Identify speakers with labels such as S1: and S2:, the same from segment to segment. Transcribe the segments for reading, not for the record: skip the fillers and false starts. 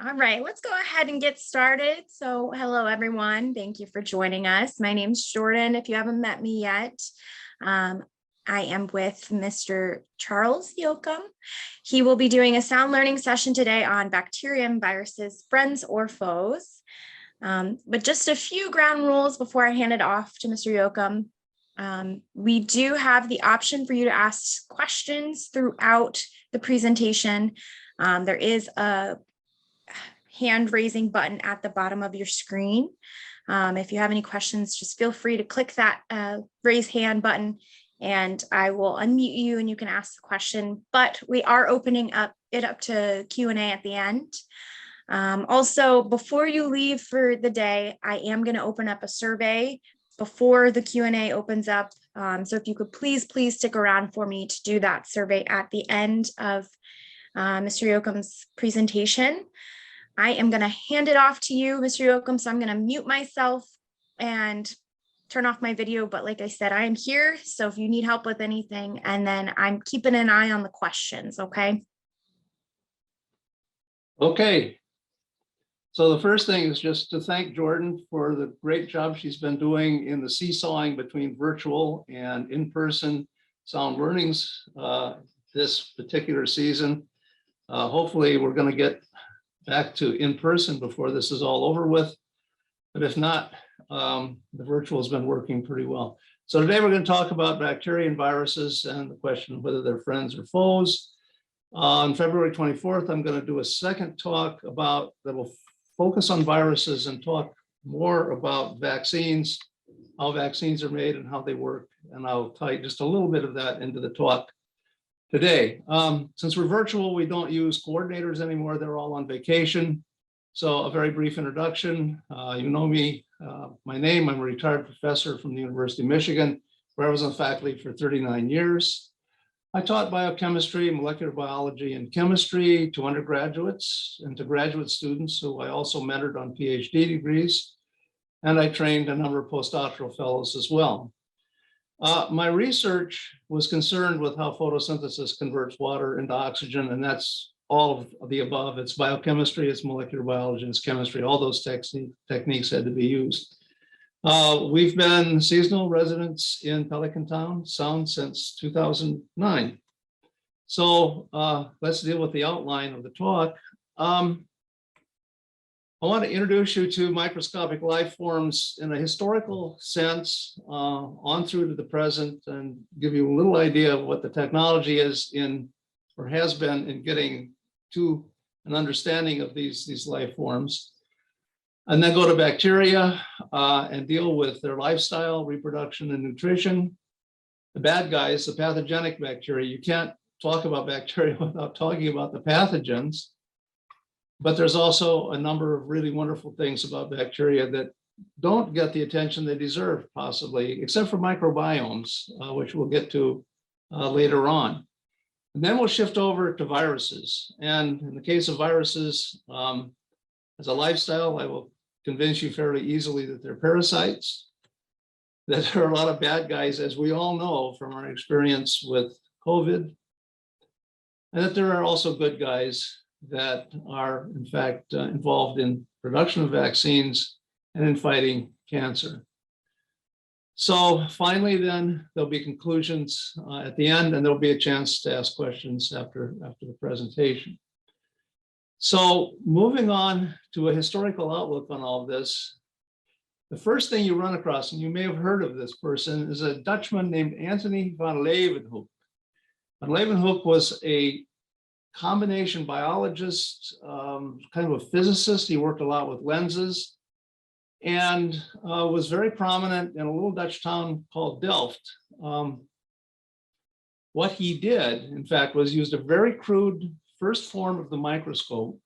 S1: All right, let's go ahead and get started. So, hello everyone. Thank you for joining us. My name's Jordan. If you haven't met me yet, um, I am with Mr. Charles Yoakum. He will be doing a sound learning session today on bacteria and viruses, friends or foes. But just a few ground rules before I hand it off to Mr. Yoakum. We do have the option for you to ask questions throughout the presentation. There is a hand raising button at the bottom of your screen. If you have any questions, just feel free to click that raise hand button and I will unmute you and you can ask the question, but we are opening it up to Q&A at the end. Also, before you leave for the day, I am going to open up a survey before the Q&A opens up. So if you could please stick around for me to do that survey at the end of Mr. Yoakum's presentation. I am going to hand it off to you, Mr. Yoakum. So I'm going to mute myself and turn off my video. But like I said, I am here. So if you need help with anything, and then I'm keeping an eye on the questions. Okay.
S2: Okay. So the first thing is just to thank Jordan for the great job she's been doing in the seesawing between virtual and in-person sound learnings this particular season. Hopefully we're going to get back to in-person before this is all over with. But if not, the virtual has been working pretty well. So today we're going to talk about bacteria and viruses and the question of whether they're friends or foes. On February 24th, I'm going to do a second talk that will focus on viruses and talk more about vaccines, how vaccines are made and how they work. And I'll tie just a little bit of that into the talk today. Since we're virtual, we don't use coordinators anymore. They're all on vacation. So a very brief introduction. You know me, my name, I'm a retired professor from the University of Michigan, where I was on faculty for 39 years. I taught biochemistry, molecular biology, and chemistry to undergraduates and to graduate students who I also mentored on PhD degrees. And I trained a number of postdoctoral fellows as well. My research was concerned with how photosynthesis converts water into oxygen, and that's all of the above. It's biochemistry, it's molecular biology, it's chemistry. All those techniques had to be used. We've been seasonal residents in Pelican Town Sound since 2009. So let's deal with the outline of the talk. I want to introduce you to microscopic life forms in a historical sense on through to the present and give you a little idea of what the technology is in or has been in getting to an understanding of these life forms. And then go to bacteria and deal with their lifestyle, reproduction, and nutrition. The bad guys, the pathogenic bacteria. You can't talk about bacteria without talking about the pathogens. But there's also a number of really wonderful things about bacteria that don't get the attention they deserve, possibly, except for microbiomes, which we'll get to later on. And then we'll shift over to viruses. And in the case of viruses, as a lifestyle, I will convince you fairly easily that they're parasites, that there are a lot of bad guys, as we all know from our experience with COVID, and that there are also good guys that are in fact involved in production of vaccines and in fighting cancer. So finally, then there'll be conclusions at the end, and there'll be a chance to ask questions after the presentation. So moving on to a historical outlook on all of this, the first thing you run across, and you may have heard of this person, is a Dutchman named Antony van Leeuwenhoek. Van Leeuwenhoek was a combination biologist, kind of a physicist. He worked a lot with lenses and was very prominent in a little Dutch town called Delft. What he did, in fact, was used a very crude first form of the microscope.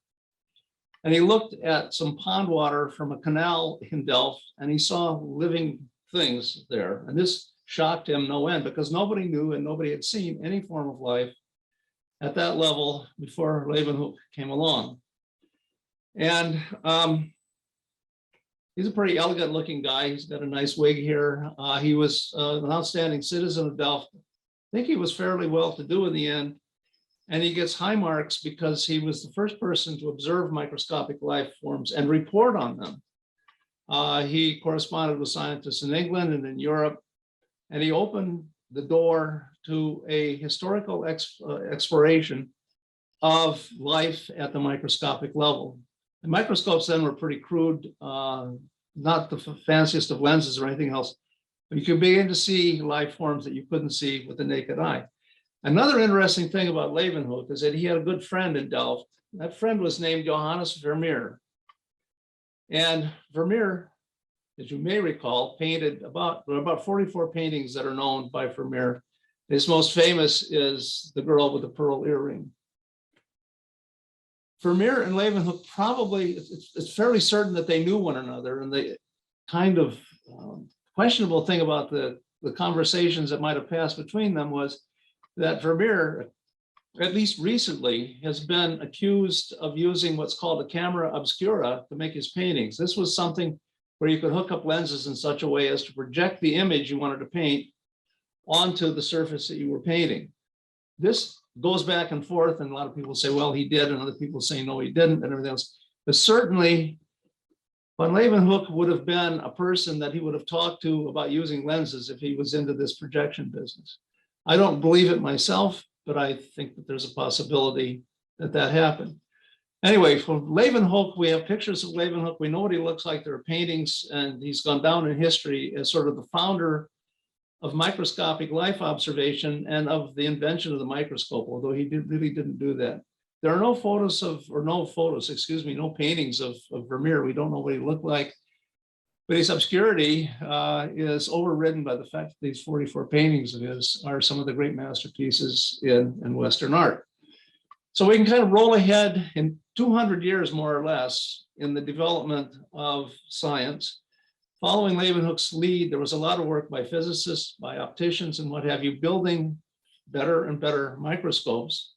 S2: And he looked at some pond water from a canal in Delft, and he saw living things there. And this shocked him no end because nobody knew and nobody had seen any form of life at that level before Leeuwenhoek came along. And he's a pretty elegant looking guy. He's got a nice wig here. He was an outstanding citizen of Delft. I think he was fairly well to do in the end. And he gets high marks because he was the first person to observe microscopic life forms and report on them. He corresponded with scientists in England and in Europe, and he opened the door to a historical exploration of life at the microscopic level. The microscopes then were pretty crude, not the fanciest of lenses or anything else, but you could begin to see life forms that you couldn't see with the naked eye. Another interesting thing about Leeuwenhoek is that he had a good friend in Delft. That friend was named Johannes Vermeer. And Vermeer, as you may recall, painted about 44 paintings that are known by Vermeer. His most famous is The Girl with the Pearl Earring. Vermeer and Leeuwenhoek probably, it's fairly certain that they knew one another, and the kind of questionable thing about the conversations that might have passed between them was that Vermeer, at least recently, has been accused of using what's called a camera obscura to make his paintings. This was something where you could hook up lenses in such a way as to project the image you wanted to paint onto the surface that you were painting. This goes back and forth, and a lot of people say, well, he did, and other people say, no, he didn't, and everything else. But certainly, Van Leeuwenhoek would have been a person that he would have talked to about using lenses if he was into this projection business. I don't believe it myself, but I think that there's a possibility that that happened. Anyway, from Leeuwenhoek, we have pictures of Leeuwenhoek. We know what he looks like. There are paintings, and he's gone down in history as sort of the founder of microscopic life observation and of the invention of the microscope, although he really didn't do that. There are no paintings of Vermeer. We don't know what he looked like. But his obscurity is overridden by the fact that these 44 paintings of his are some of the great masterpieces in Western art. So we can kind of roll ahead in 200 years, more or less, in the development of science. Following Leeuwenhoek's lead, there was a lot of work by physicists, by opticians, and what have you, building better and better microscopes.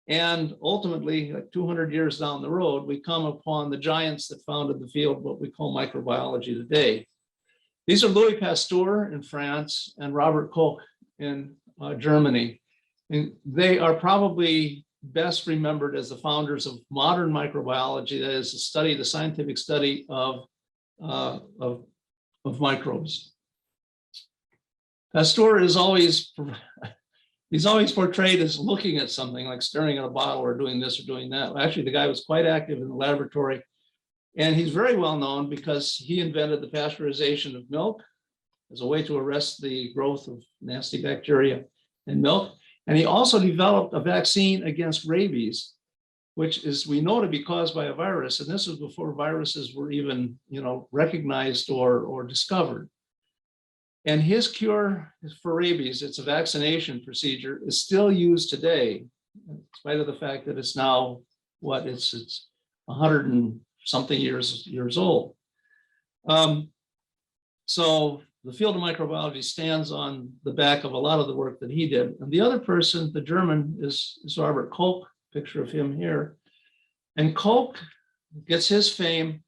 S2: And ultimately, like 200 years down the road, we come upon the giants that founded the field, what we call microbiology today. These are Louis Pasteur in France and Robert Koch in Germany. And they are probably best remembered as the founders of modern microbiology, that is the scientific study of microbes. Pasteur is always he's always portrayed as looking at something, like staring at a bottle or doing this or doing that. Actually, the guy was quite active in the laboratory, and he's very well known because he invented the pasteurization of milk as a way to arrest the growth of nasty bacteria in milk. And he also developed a vaccine against rabies, which is, we know, to be caused by a virus. And this was before viruses were even, recognized or discovered. And his cure for rabies, it's a vaccination procedure, is still used today, in spite of the fact that it's now, it's 100 and something years old. So the field of microbiology stands on the back of a lot of the work that he did. And the other person, the German, is Robert Koch, picture of him here. And Koch gets his fame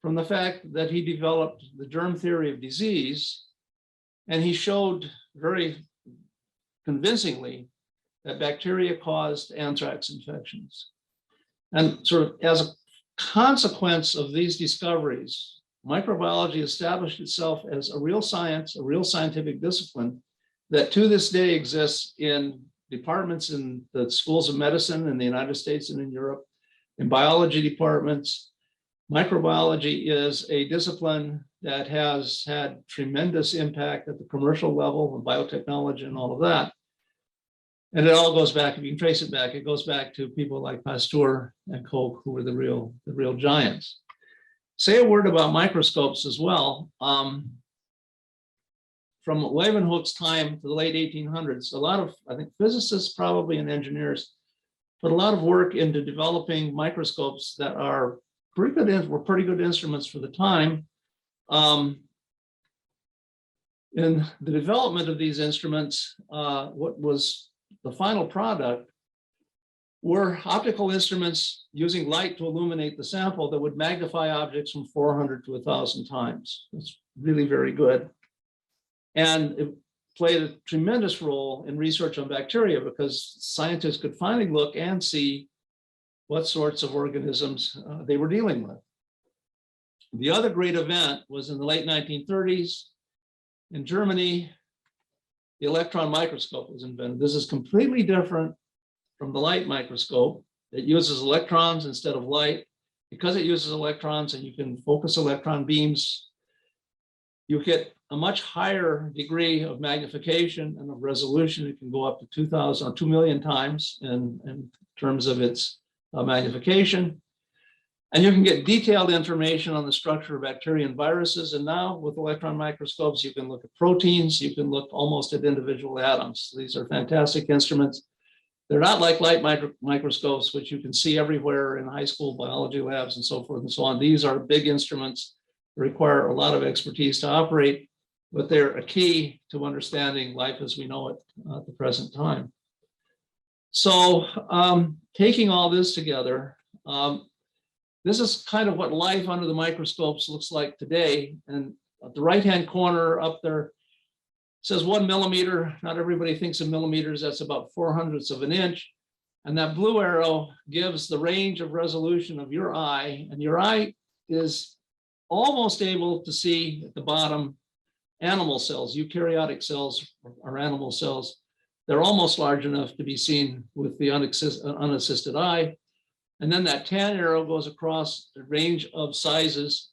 S2: from the fact that he developed the germ theory of disease. And he showed very convincingly that bacteria caused anthrax infections. And sort of as a consequence of these discoveries, microbiology established itself as a real science, a real scientific discipline that to this day exists in departments in the schools of medicine in the United States and in Europe, in biology departments. Microbiology is a discipline that has had tremendous impact at the commercial level of biotechnology and all of that. And it all goes back, if you can trace it back, it goes back to people like Pasteur and Koch, who were the real giants. Say a word about microscopes as well. From Leeuwenhoek's time to the late 1800s, a lot of, I think, physicists probably and engineers put a lot of work into developing microscopes that are were pretty good instruments for the time. In the development of these instruments, what was the final product were optical instruments using light to illuminate the sample that would magnify objects from 400 to 1,000 times. That's really very good. And it played a tremendous role in research on bacteria because scientists could finally look and see what sorts of organisms they were dealing with. The other great event was in the late 1930s in Germany. The electron microscope was invented. This is completely different from the light microscope. It uses electrons instead of light. Because it uses electrons and you can focus electron beams, you get a much higher degree of magnification and of resolution. It can go up to 2,000 or 2 million times in terms of its magnification. And you can get detailed information on the structure of bacteria and viruses. And now with electron microscopes, you can look at proteins, you can look almost at individual atoms. These are fantastic instruments. They're not like light microscopes, which you can see everywhere in high school biology labs and so forth and so on. These are big instruments that require a lot of expertise to operate, but they're a key to understanding life as we know it at the present time. So taking all this together, this is kind of what life under the microscopes looks like today. And at the right-hand corner up there, says 1 millimeter. Not everybody thinks of millimeters. That's about 4/100ths of an inch. And that blue arrow gives the range of resolution of your eye. And your eye is almost able to see at the bottom animal cells. Eukaryotic cells are animal cells. They're almost large enough to be seen with the unassisted eye. And then that tan arrow goes across the range of sizes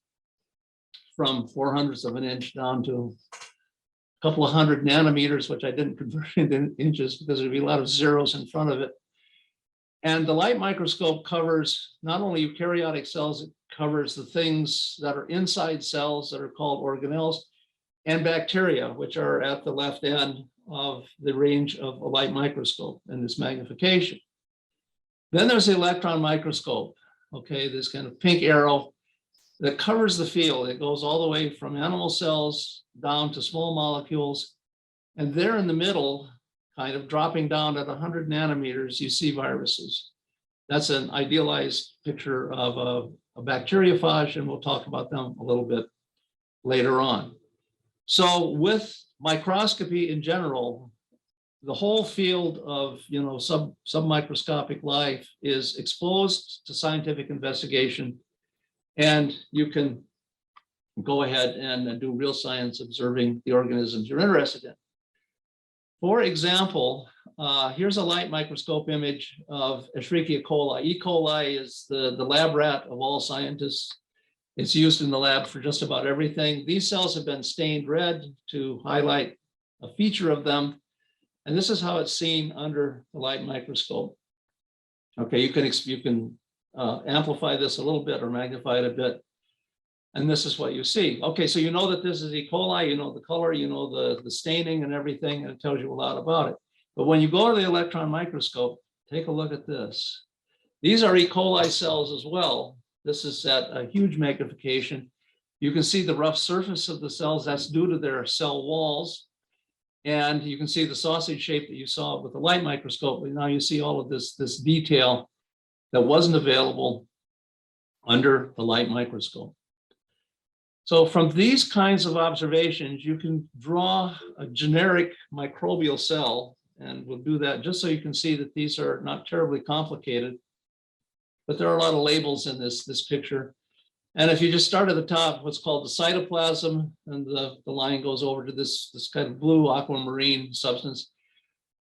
S2: from 4/100ths of an inch down to couple of 100 nanometers, which I didn't convert into inches because there'd be a lot of zeros in front of it. And the light microscope covers not only eukaryotic cells, it covers the things that are inside cells that are called organelles, and bacteria, which are at the left end of the range of a light microscope and this magnification. Then there's the electron microscope, okay, this kind of pink arrow that covers the field. It goes all the way from animal cells down to small molecules. And there in the middle, kind of dropping down at 100 nanometers, you see viruses. That's an idealized picture of a bacteriophage, and we'll talk about them a little bit later on. So with microscopy in general, the whole field of submicroscopic life is exposed to scientific investigation. And you can go ahead and do real science observing the organisms you're interested in. For example, here's a light microscope image of Escherichia coli. E. coli is the lab rat of all scientists. It's used in the lab for just about everything. These cells have been stained red to highlight a feature of them. And this is how it's seen under the light microscope. Okay, you can amplify this a little bit or magnify it a bit. And this is what you see. Okay, so you know that this is E. coli, you know the color, you know the staining and everything, and it tells you a lot about it. But when you go to the electron microscope, take a look at this. These are E. coli cells as well. This is at a huge magnification. You can see the rough surface of the cells. That's due to their cell walls. And you can see the sausage shape that you saw with the light microscope. But now you see all of this detail that wasn't available under the light microscope. So from these kinds of observations, you can draw a generic microbial cell, and we'll do that just so you can see that these are not terribly complicated, but there are a lot of labels in this picture. And if you just start at the top, what's called the cytoplasm, and the line goes over to this kind of blue aquamarine substance.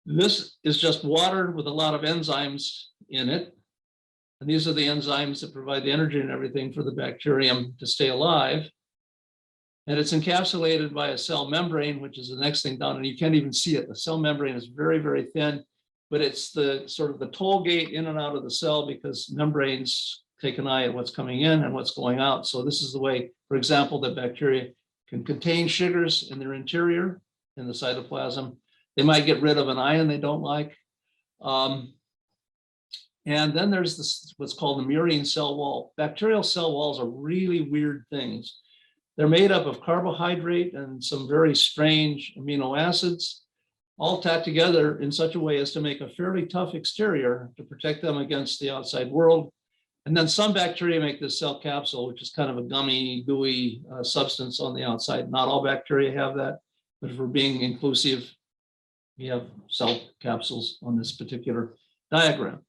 S2: This is just water with a lot of enzymes in it. And these are the enzymes that provide the energy and everything for the bacterium to stay alive. And it's encapsulated by a cell membrane, which is the next thing down, and you can't even see it. The cell membrane is very, very thin, but it's the sort of the toll gate in and out of the cell because membranes take an eye at what's coming in and what's going out. So this is the way, for example, that bacteria can contain sugars in their interior, in the cytoplasm. They might get rid of an ion they don't like. And then there's this, what's called the murine cell wall. Bacterial cell walls are really weird things. They're made up of carbohydrate and some very strange amino acids, all tacked together in such a way as to make a fairly tough exterior to protect them against the outside world. And then some bacteria make this cell capsule, which is kind of a gummy, gooey substance on the outside. Not all bacteria have that. But if we're being inclusive, we have cell capsules on this particular diagram.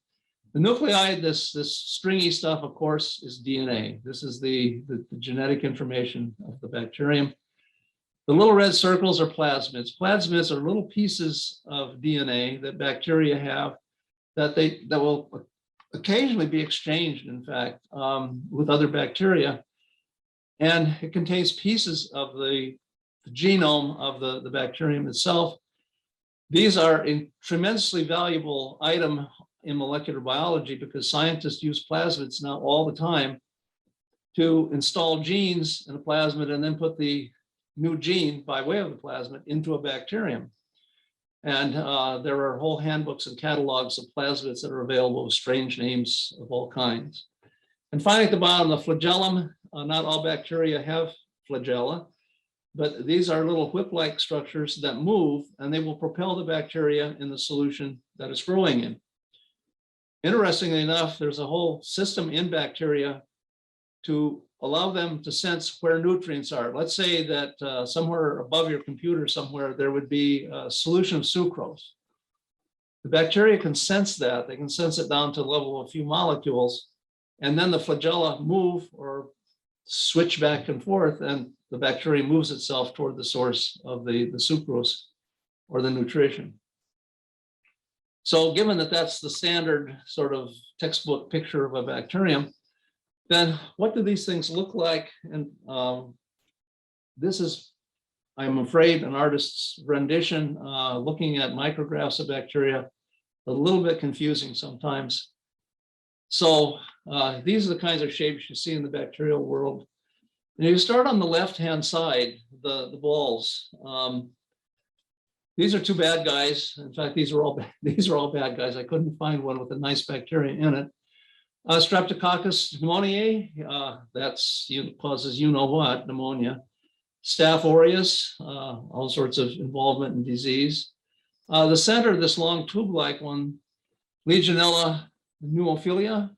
S2: The nuclei, this stringy stuff, of course, is DNA. This is the genetic information of the bacterium. The little red circles are plasmids. Plasmids are little pieces of DNA that bacteria have that will occasionally be exchanged, in fact, with other bacteria. And it contains pieces of the genome of the bacterium itself. These are a tremendously valuable item in molecular biology because scientists use plasmids now all the time to install genes in a plasmid and then put the new gene by way of the plasmid into a bacterium. And there are whole handbooks and catalogs of plasmids that are available with strange names of all kinds. And finally, at the bottom, the flagellum. Not all bacteria have flagella, but these are little whip-like structures that move, and they will propel the bacteria in the solution that it's growing in. Interestingly enough, there's a whole system in bacteria to allow them to sense where nutrients are. Let's say that somewhere above your computer somewhere, there would be a solution of sucrose. The bacteria can sense that. They can sense it down to the level of a few molecules, and then the flagella move or switch back and forth, and the bacteria moves itself toward the source of the sucrose or the nutrition. So given that that's the standard sort of textbook picture of a bacterium, then what do these things look like? And this is, I'm afraid, an artist's rendition, looking at micrographs of bacteria, a little bit confusing sometimes. So these are the kinds of shapes you see in the bacterial world. And you start on the left-hand side, the balls. These are two bad guys. In fact, these are all bad guys. I couldn't find one with a nice bacteria in it. Streptococcus pneumoniae, that's causes you-know-what, pneumonia. Staph aureus, all sorts of involvement in disease. The center of this long tube-like one, Legionella pneumophilia,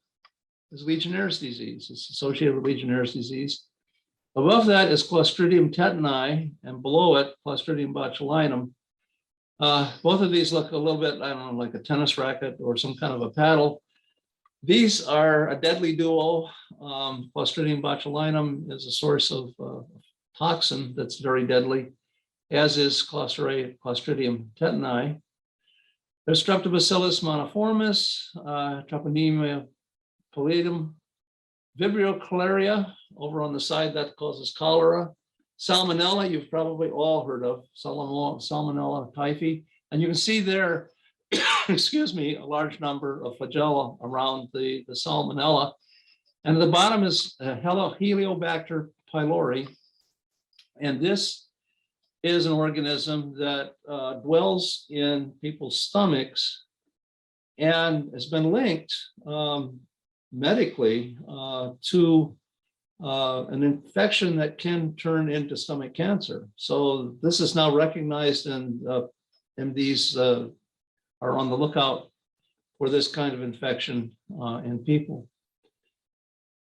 S2: is Legionnaire's disease. It's associated with Legionnaire's disease. Above that is Clostridium tetani, and below it, Clostridium botulinum. Both of these look a little bit, I don't know, like a tennis racket or some kind of a paddle. These are a deadly duo. Clostridium botulinum is a source of toxin that's very deadly, as is Clostridium tetani. There's Streptobacillus monoformis, Treponema pallidum, Vibrio cholerae over on the side that causes cholera. Salmonella, you've probably all heard of, Salmonella typhi. And you can see there, excuse me, a large number of flagella around the Salmonella. And at the bottom is Heliobacter pylori. And this is an organism that dwells in people's stomachs and has been linked medically to an infection that can turn into stomach cancer. So this is now recognized, and MDs are on the lookout for this kind of infection in people.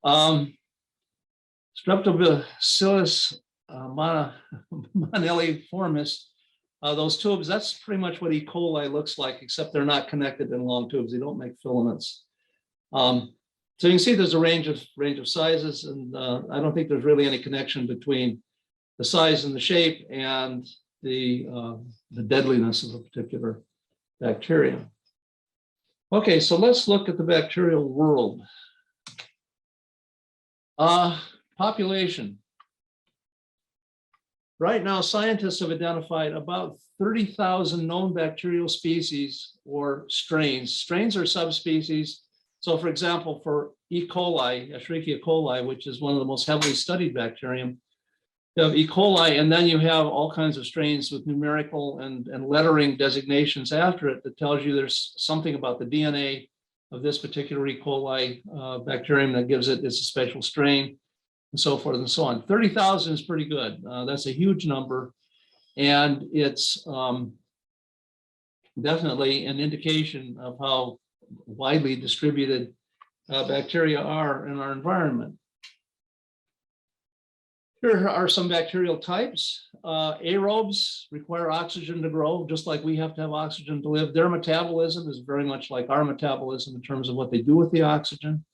S2: Streptobacillus moniliformis, those tubes, that's pretty much what E. coli looks like, except they're not connected in long tubes. They don't make filaments. So you can see there's a range of sizes, and I don't think there's really any connection between the size and the shape and the deadliness of a particular bacteria. Okay, so let's look at the bacterial world. Population. Right now, scientists have identified about 30,000 known bacterial species or strains. Strains are subspecies. So for example, for E. coli, Escherichia coli, which is one of the most heavily studied bacterium, you have E. coli, and then you have all kinds of strains with numerical and lettering designations after it that tells you there's something about the DNA of this particular E. coli bacterium that gives it its special strain, and so forth and so on. 30,000 is pretty good. That's a huge number, and it's definitely an indication of how widely distributed bacteria are in our environment. Here are some bacterial types. Aerobes require oxygen to grow, just like we have to have oxygen to live. Their metabolism is very much like our metabolism in terms of what they do with the oxygen.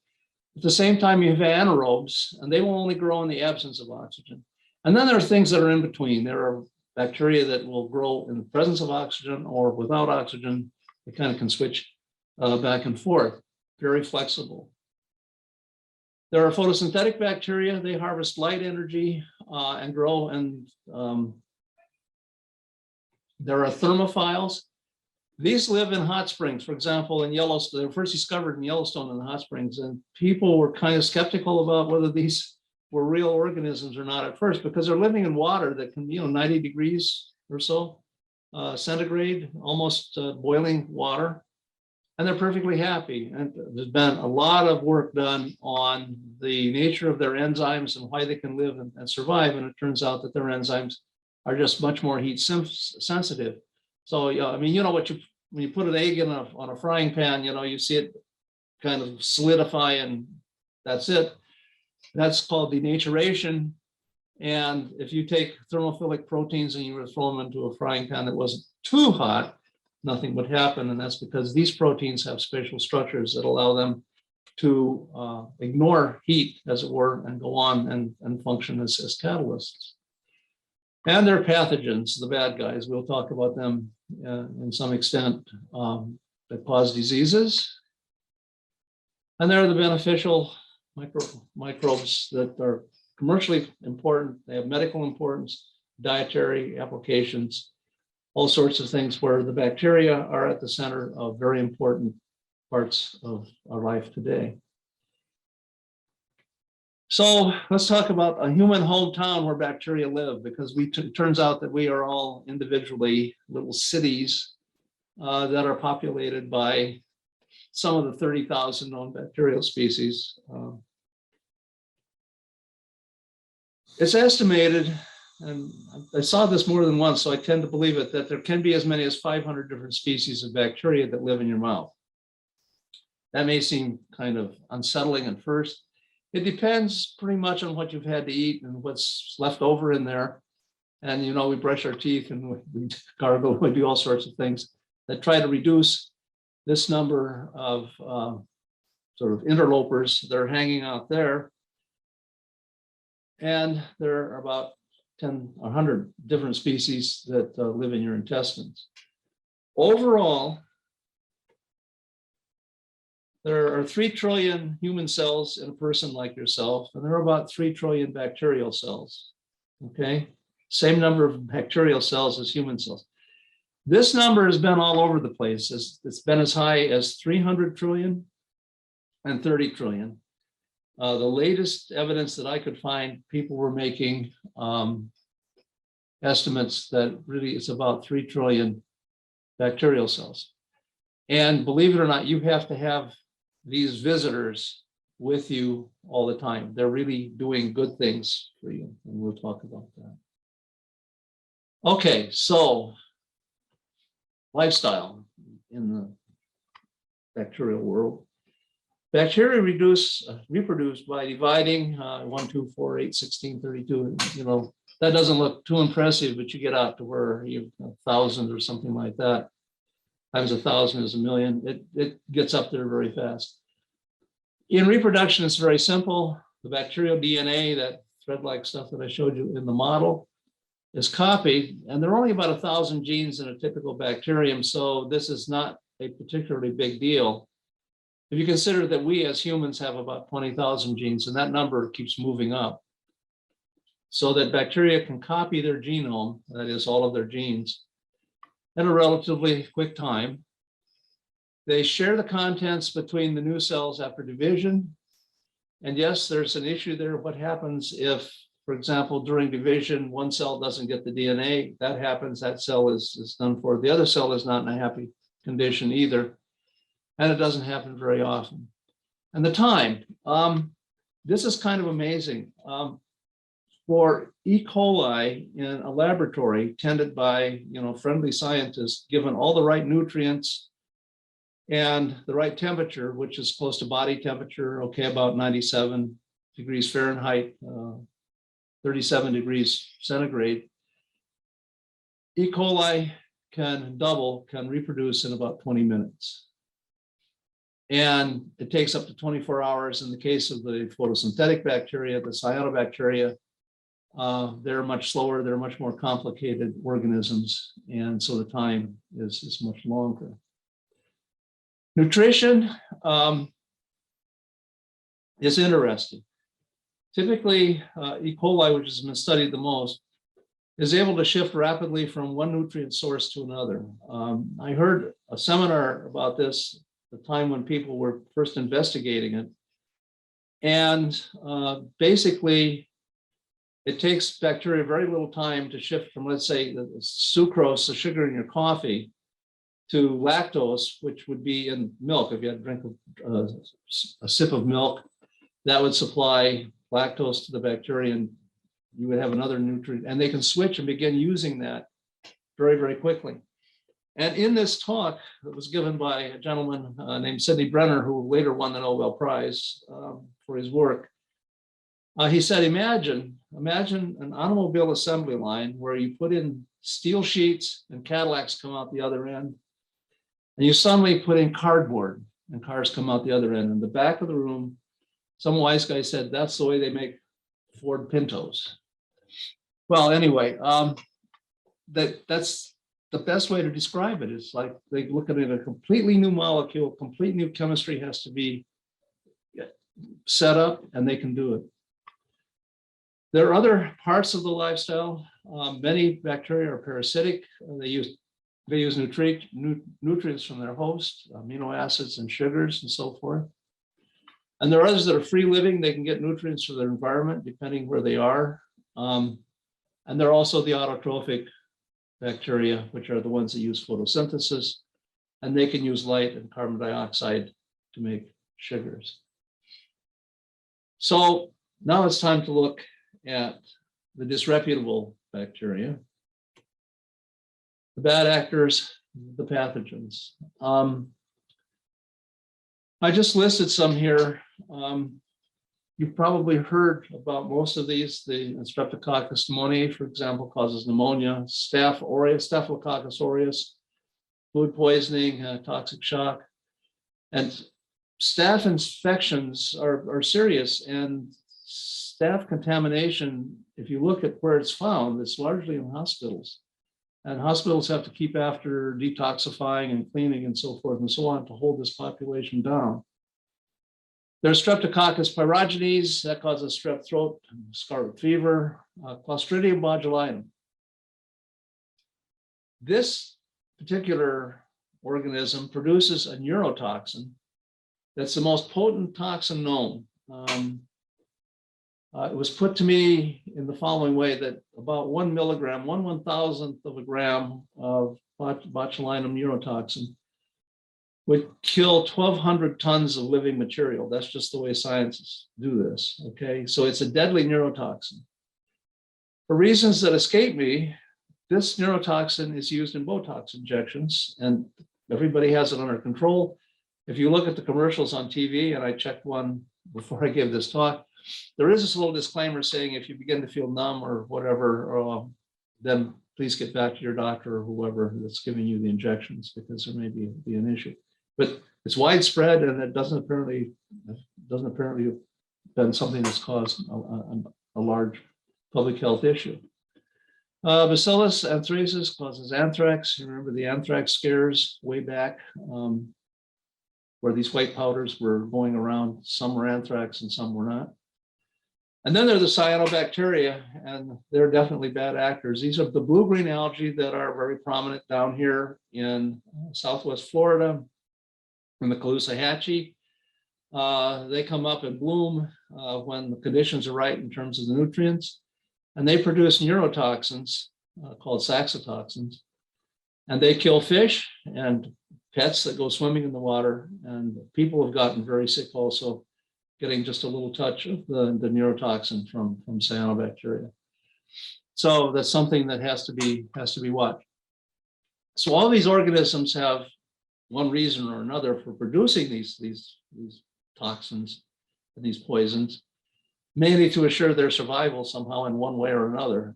S2: At the same time, you have anaerobes, and they will only grow in the absence of oxygen. And then there are things that are in between. There are bacteria that will grow in the presence of oxygen or without oxygen. They kind of can switch back and forth, very flexible. There are photosynthetic bacteria. They harvest light energy and grow. And there are thermophiles. These live in hot springs. For example, in Yellowstone, they were first discovered in Yellowstone in the hot springs. And people were kind of skeptical about whether these were real organisms or not at first, because they're living in water that can, 90 degrees or so centigrade, almost boiling water. And they're perfectly happy. And there's been a lot of work done on the nature of their enzymes and why they can live and survive. And it turns out that their enzymes are just much more heat sensitive. So, when you put an egg on a frying pan, you see it kind of solidify and that's it. That's called denaturation. And if you take thermophilic proteins and you were to throw them into a frying pan that wasn't too hot, nothing would happen. And that's because these proteins have spatial structures that allow them to ignore heat, as it were, and go on and function as catalysts. And they're pathogens, the bad guys. We'll talk about them in some extent that cause diseases. And they're the beneficial microbes that are commercially important. They have medical importance, dietary applications, all sorts of things where the bacteria are at the center of very important parts of our life today. So let's talk about a human hometown where bacteria live, because it turns out that we are all individually little cities that are populated by some of the 30,000 known bacterial species. It's estimated, and I saw this more than once, so I tend to believe it, that there can be as many as 500 different species of bacteria that live in your mouth. That may seem kind of unsettling at first. It depends pretty much on what you've had to eat and what's left over in there. And, we brush our teeth and we gargle, we do all sorts of things that try to reduce this number of sort of interlopers that are hanging out there. And there are about 10 or 100 different species that live in your intestines. Overall, there are 3 trillion human cells in a person like yourself, and there are about 3 trillion bacterial cells, okay? Same number of bacterial cells as human cells. This number has been all over the place. It's been as high as 300 trillion and 30 trillion. The latest evidence that I could find, people were making estimates that really it's about 3 trillion bacterial cells. And believe it or not, you have to have these visitors with you all the time. They're really doing good things for you, and we'll talk about that. Okay, so lifestyle in the bacterial world. Bacteria reproduce by dividing 1, 2, 4, 8, 16, 32. That doesn't look too impressive, but you get out to where you have 1,000 or something like that. Times 1,000 is 1,000,000. It gets up there very fast. In reproduction, it's very simple. The bacterial DNA, that thread-like stuff that I showed you in the model, is copied, and there are only about 1,000 genes in a typical bacterium, so this is not a particularly big deal. If you consider that we as humans have about 20,000 genes, and that number keeps moving up, so that bacteria can copy their genome, that is all of their genes, in a relatively quick time. They share the contents between the new cells after division. And yes, there's an issue there. What happens if, for example, during division, one cell doesn't get the DNA? That happens, that cell is done for. The other cell is not in a happy condition either. And it doesn't happen very often. And the time, this is kind of amazing. For E. coli in a laboratory tended by friendly scientists, given all the right nutrients and the right temperature, which is close to body temperature, okay, about 97 degrees Fahrenheit, 37 degrees centigrade. E. coli can reproduce in about 20 minutes. And it takes up to 24 hours in the case of the photosynthetic bacteria, the cyanobacteria. They're much slower, they're much more complicated organisms, and so the time is much longer. Nutrition is interesting. Typically, E. coli, which has been studied the most, is able to shift rapidly from one nutrient source to another. I heard a seminar about this at the time when people were first investigating it. And basically, it takes bacteria very little time to shift from, let's say, the sucrose, the sugar in your coffee, to lactose, which would be in milk. If you had to drink a sip of milk, that would supply lactose to the bacteria, and you would have another nutrient, and they can switch and begin using that very, very quickly. And in this talk that was given by a gentleman named Sidney Brenner, who later won the Nobel Prize for his work, he said, imagine an automobile assembly line where you put in steel sheets and Cadillacs come out the other end, and you suddenly put in cardboard and cars come out the other end. In the back of the room, some wise guy said, that's the way they make Ford Pintos. Well, anyway, that's the best way to describe it. It's like they look at it, a completely new molecule, complete new chemistry has to be set up, and they can do it. There are other parts of the lifestyle. Many bacteria are parasitic. They use nutrients from their host, amino acids and sugars and so forth. And there are others that are free living. They can get nutrients from their environment depending where they are. And there are also the autotrophic bacteria, which are the ones that use photosynthesis, and they can use light and carbon dioxide to make sugars. So now it's time to look at the disreputable bacteria, the bad actors, the pathogens. I just listed some here. You've probably heard about most of these. The Streptococcus pneumoniae, for example, causes pneumonia. Staphylococcus aureus, food poisoning, toxic shock. And staph infections are serious, and staph contamination, if you look at where it's found, it's largely in hospitals. And hospitals have to keep after detoxifying and cleaning and so forth and so on to hold this population down. There's Streptococcus pyogenes that causes strep throat, scarlet fever, Clostridium botulinum. This particular organism produces a neurotoxin that's the most potent toxin known. It was put to me in the following way, that about 1 milligram, 1/1000th of a gram of botulinum neurotoxin would kill 1,200 tons of living material. That's just the way scientists do this, okay? So it's a deadly neurotoxin. For reasons that escape me, this neurotoxin is used in Botox injections, and everybody has it under control. If you look at the commercials on TV, and I checked one before I gave this talk, there is this little disclaimer saying if you begin to feel numb or whatever, then please get back to your doctor or whoever that's giving you the injections, because there may be an issue. But it's widespread, and it doesn't apparently have been something that's caused a large public health issue. Bacillus anthracis causes anthrax. You remember the anthrax scares way back, where these white powders were going around. Some were anthrax and some were not. And then there are the cyanobacteria, and they're definitely bad actors. These are the blue-green algae that are very prominent down here in Southwest Florida, in the Caloosahatchee. They come up and bloom when the conditions are right in terms of the nutrients, and they produce neurotoxins called saxitoxins, and they kill fish and pets that go swimming in the water, and people have gotten very sick also, getting just a little touch of the neurotoxin from cyanobacteria. So that's something that has to be watched. So all these organisms have one reason or another for producing these toxins and these poisons. mainly to assure their survival somehow in one way or another.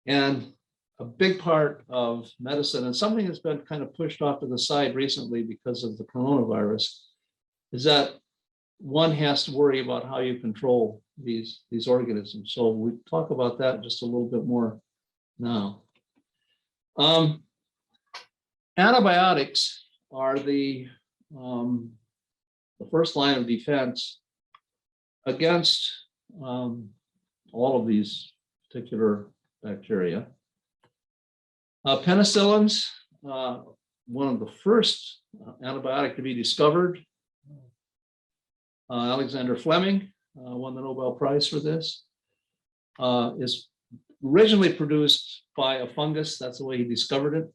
S2: And a big part of medicine, and something that's been kind of pushed off to the side recently because of the coronavirus, is that one has to worry about how you control these organisms. So we talk about that just a little bit more now. Antibiotics are the first line of defense against all of these particular bacteria. Penicillins, one of the first antibiotic to be discovered. Alexander Fleming won the Nobel Prize for this. Is originally produced by a fungus. That's the way he discovered it.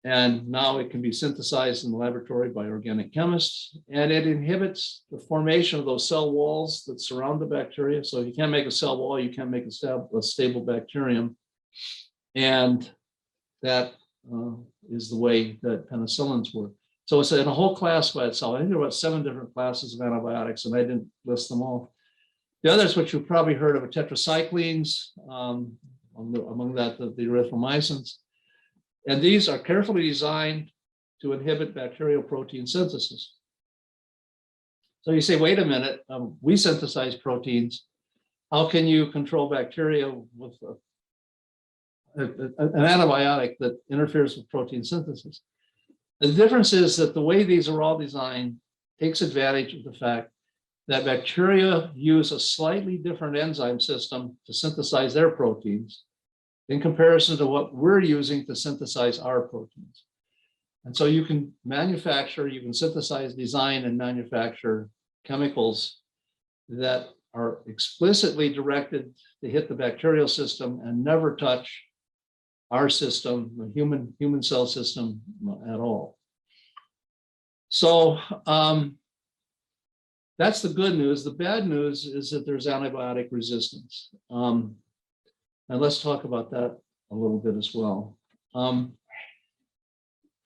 S2: And now it can be synthesized in the laboratory by organic chemists. And it inhibits the formation of those cell walls that surround the bacteria. So if you can't make a cell wall, you can't make a stable bacterium. And that is the way that penicillins work. So it's in a whole class by itself. I think there are about 7 different classes of antibiotics, and I didn't list them all. The others, which you've probably heard of, are tetracyclines, among that the erythromycins. And these are carefully designed to inhibit bacterial protein synthesis. So you say, wait a minute, we synthesize proteins. How can you control bacteria with an antibiotic that interferes with protein synthesis? The difference is that the way these are all designed takes advantage of the fact that bacteria use a slightly different enzyme system to synthesize their proteins in comparison to what we're using to synthesize our proteins. And so you can synthesize, design, and manufacture chemicals that are explicitly directed to hit the bacterial system and never touch our system, the human cell system at all. So that's the good news. The bad news is that there's antibiotic resistance. And let's talk about that a little bit as well.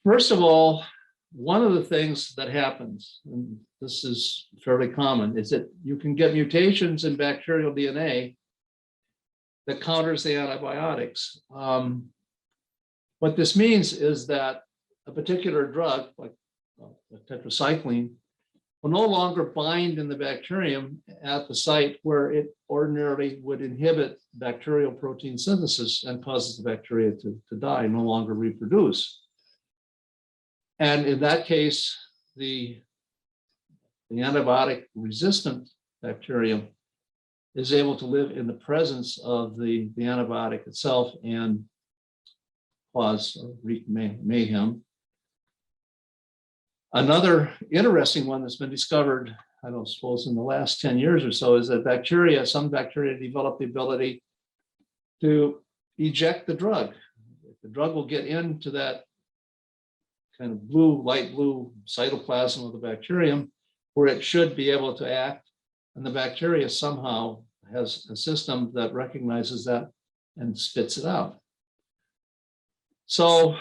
S2: First of all, one of the things that happens, and this is fairly common, is that you can get mutations in bacterial DNA that counters the antibiotics. What this means is that a particular drug, like a tetracycline, will no longer bind in the bacterium at the site where it ordinarily would inhibit bacterial protein synthesis and causes the bacteria to die, no longer reproduce. And in that case, the antibiotic resistant bacterium is able to live in the presence of the antibiotic itself and cause or wreak mayhem. Another interesting one that's been discovered, I don't suppose in the last 10 years or so, is that some bacteria develop the ability to eject the drug. The drug will get into that kind of light blue cytoplasm of the bacterium where it should be able to act. And the bacteria somehow has a system that recognizes that and spits it out. So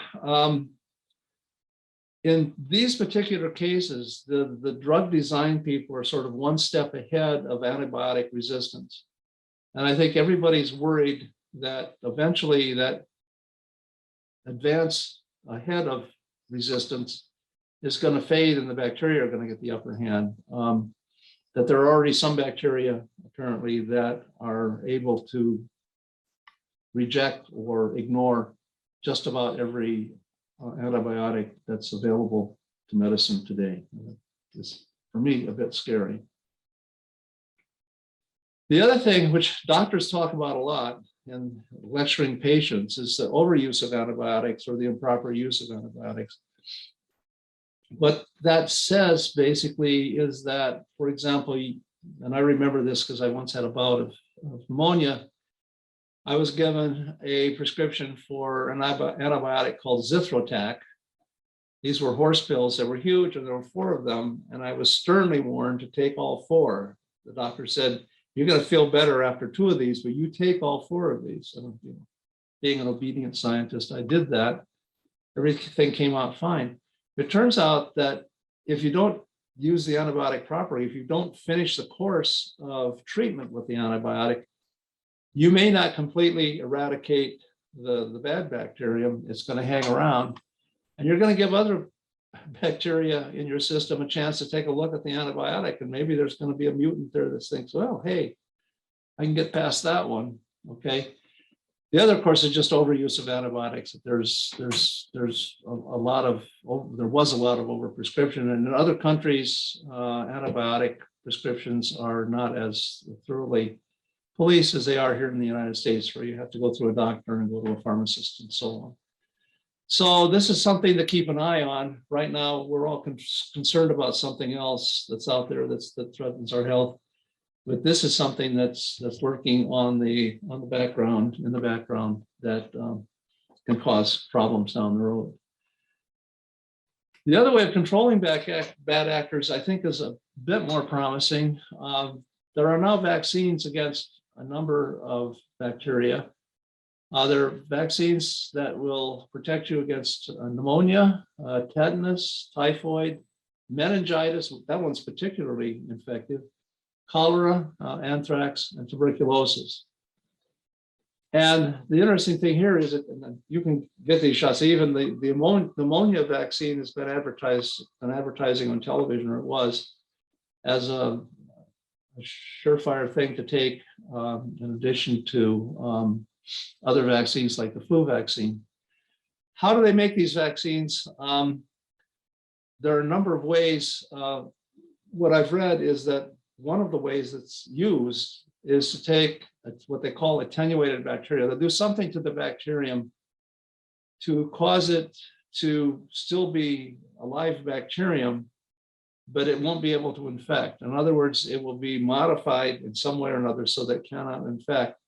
S2: in these particular cases, the drug design people are sort of one step ahead of antibiotic resistance. And I think everybody's worried that eventually that advance ahead of resistance is going to fade and the bacteria are going to get the upper hand. That there are already some bacteria apparently that are able to reject or ignore just about every antibiotic that's available to medicine today. It's, for me, a bit scary. The other thing which doctors talk about a lot in lecturing patients is the overuse of antibiotics or the improper use of antibiotics. What that says basically is that, for example, and I remember this because I once had a bout of pneumonia, I was given a prescription for an antibiotic called Zithrotac. These were horse pills that were huge, and there were 4 of them, and I was sternly warned to take all 4. The doctor said, "You're going to feel better after 2 of these, but you take all 4 of these." And, being an obedient scientist, I did that. Everything came out fine. It turns out that if you don't use the antibiotic properly, if you don't finish the course of treatment with the antibiotic, you may not completely eradicate the bad bacterium. It's going to hang around, and you're going to give other bacteria in your system a chance to take a look at the antibiotic, and maybe there's going to be a mutant there that thinks, well, hey, I can get past that one. Okay. The other, of course, is just overuse of antibiotics. There was a lot of overprescription, and in other countries, antibiotic prescriptions are not as thoroughly policed as they are here in the United States, where you have to go through a doctor and go to a pharmacist and so on. So this is something to keep an eye on. Right now, we're all concerned about something else that's out there that threatens our health. But this is something that's lurking on the background, in the background, that can cause problems down the road. The other way of controlling bad actors, I think, is a bit more promising. There are now vaccines against a number of bacteria. There are vaccines that will protect you against pneumonia, tetanus, typhoid, meningitis. That one's particularly effective. Cholera, anthrax, and tuberculosis. And the interesting thing here is that you can get these shots. Even the pneumonia vaccine has been advertising on television, or it was, as a surefire thing to take in addition to other vaccines like the flu vaccine. How do they make these vaccines? There are a number of ways. What I've read is that one of the ways that's used is to take what they call attenuated bacteria. They'll do something to the bacterium to cause it to still be a live bacterium, but it won't be able to infect. In other words, it will be modified in some way or another so that it cannot infect,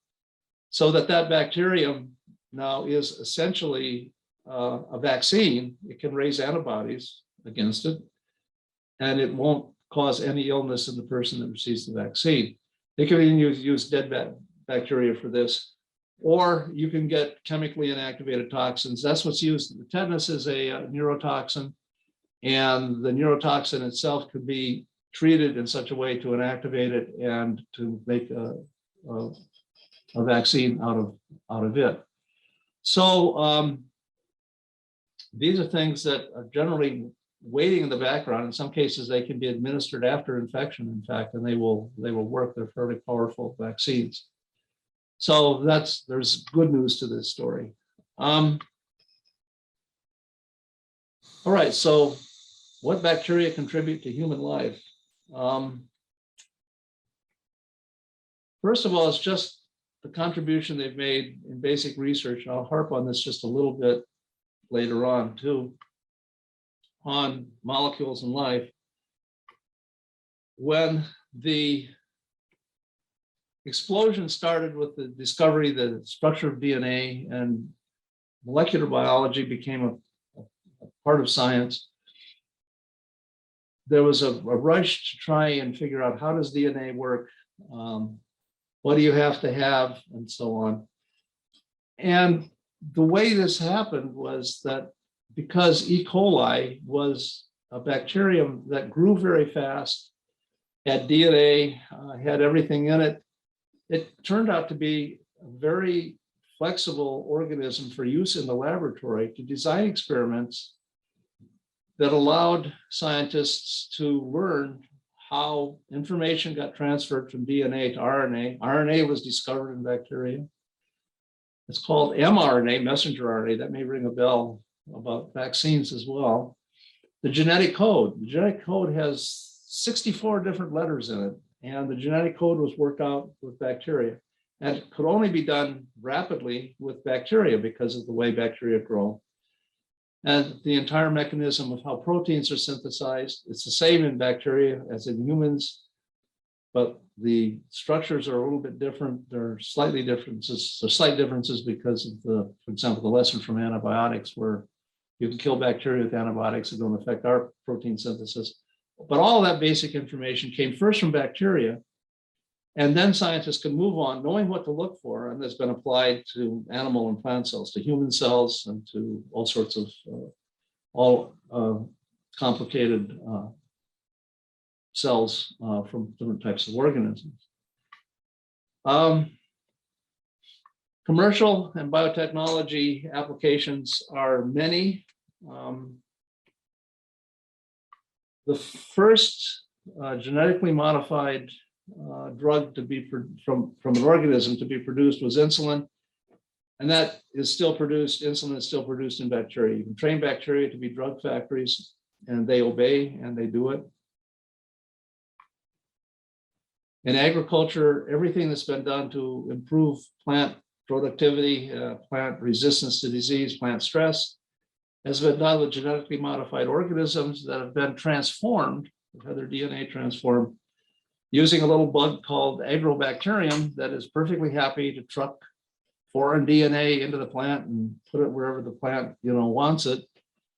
S2: so that bacterium now is essentially a vaccine. It can raise antibodies against it, and it won't cause any illness in the person that receives the vaccine. They can even use dead bacteria for this, or you can get chemically inactivated toxins. That's what's used. The tetanus is a neurotoxin, and the neurotoxin itself could be treated in such a way to inactivate it and to make a vaccine out of it. So these are things that are generally waiting in the background. In some cases, they can be administered after infection, in fact, and they will work. They're fairly powerful vaccines. So there's good news to this story. All right, so what bacteria contribute to human life? First of all, it's just the contribution they've made in basic research. I'll harp on this just a little bit later on too, on molecules and life. When the explosion started with the discovery, the structure of DNA, and molecular biology became a part of science, there was a rush to try and figure out, how does DNA work? What do you have to have, and so on. And the way this happened was that because E. coli was a bacterium that grew very fast, had DNA, had everything in it, it turned out to be a very flexible organism for use in the laboratory to design experiments that allowed scientists to learn how information got transferred from DNA to RNA. RNA was discovered in bacteria. It's called mRNA, messenger RNA. That may ring a bell about vaccines as well. The genetic code. The genetic code has 64 different letters in it, and the genetic code was worked out with bacteria. And it could only be done rapidly with bacteria because of the way bacteria grow. And the entire mechanism of how proteins are synthesized, it's the same in bacteria as in humans, but the structures are a little bit different. There are slight differences because of for example, the lesson from antibiotics, where you can kill bacteria with antibiotics that don't affect our protein synthesis. But all that basic information came first from bacteria, and then scientists can move on knowing what to look for, and that's been applied to animal and plant cells, to human cells, and to all sorts of complicated cells from different types of organisms. Commercial and biotechnology applications are many. The first genetically modified drug to be from an organism to be produced was insulin. And that is still produced, insulin is still produced in bacteria. You can train bacteria to be drug factories and they obey and they do it. In agriculture, everything that's been done to improve plant productivity, plant resistance to disease, plant stress, has been done with genetically modified organisms that have been transformed, have had their DNA transformed, using a little bug called agrobacterium that is perfectly happy to truck foreign DNA into the plant and put it wherever the plant wants it,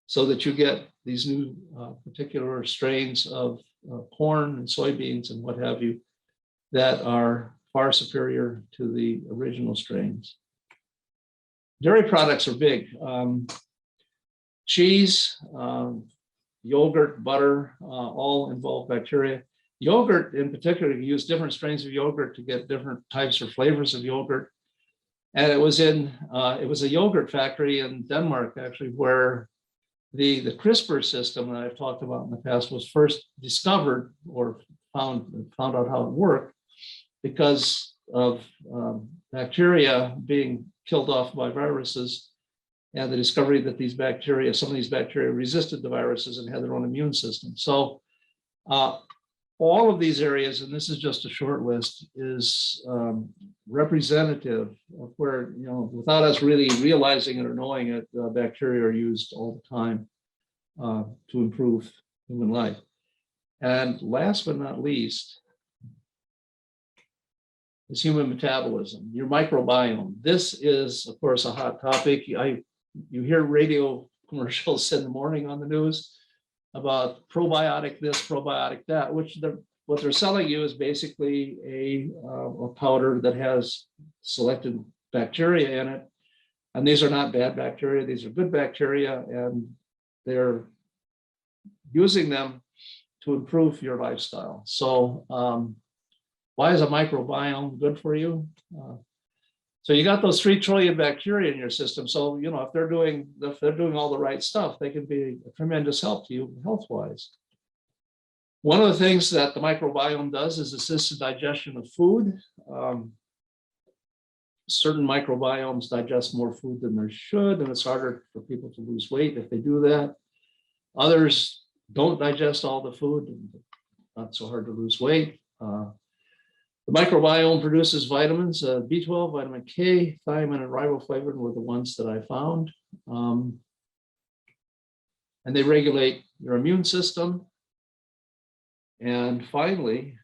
S2: so that you get these new particular strains of corn and soybeans and what have you that are far superior to the original strains. Dairy products are big. Cheese, yogurt, butter, all involve bacteria. Yogurt in particular, you use different strains of yogurt to get different types or flavors of yogurt. And it was a yogurt factory in Denmark, actually, where the CRISPR system that I've talked about in the past was first discovered or found out how it worked because of bacteria being killed off by viruses, and the discovery that some of these bacteria resisted the viruses and had their own immune system. So all of these areas, and this is just a short list, is representative of where, without us really realizing it or knowing it, bacteria are used all the time to improve human life. And last but not least is human metabolism, your microbiome. This is, of course, a hot topic. You hear radio commercials in the morning on the news about probiotic this, probiotic that, which what they're selling you is basically a powder that has selected bacteria in it. And these are not bad bacteria, these are good bacteria, and they're using them to improve your lifestyle. So why is a microbiome good for you? So you got those 3 trillion bacteria in your system. So, if they're doing all the right stuff, they can be a tremendous help to you health-wise. One of the things that the microbiome does is assist the digestion of food. Certain microbiomes digest more food than they should, and it's harder for people to lose weight if they do that. Others don't digest all the food, and not so hard to lose weight. The microbiome produces vitamins, B12, vitamin K, thiamine, and riboflavin were the ones that I found. And they regulate your immune system. And finally,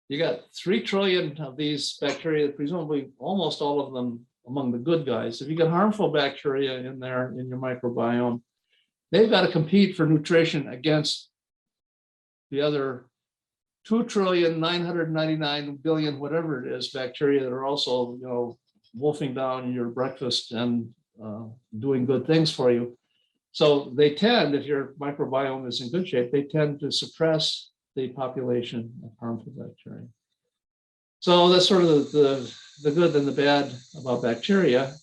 S2: you got 3 trillion of these bacteria, presumably almost all of them among the good guys. If you get harmful bacteria in there in your microbiome, they've got to compete for nutrition against the other 2,999,000,000,000, whatever it is, bacteria that are also, wolfing down your breakfast and doing good things for you. So they tend, if your microbiome is in good shape, they tend to suppress the population of harmful bacteria. So that's sort of the good and the bad about bacteria.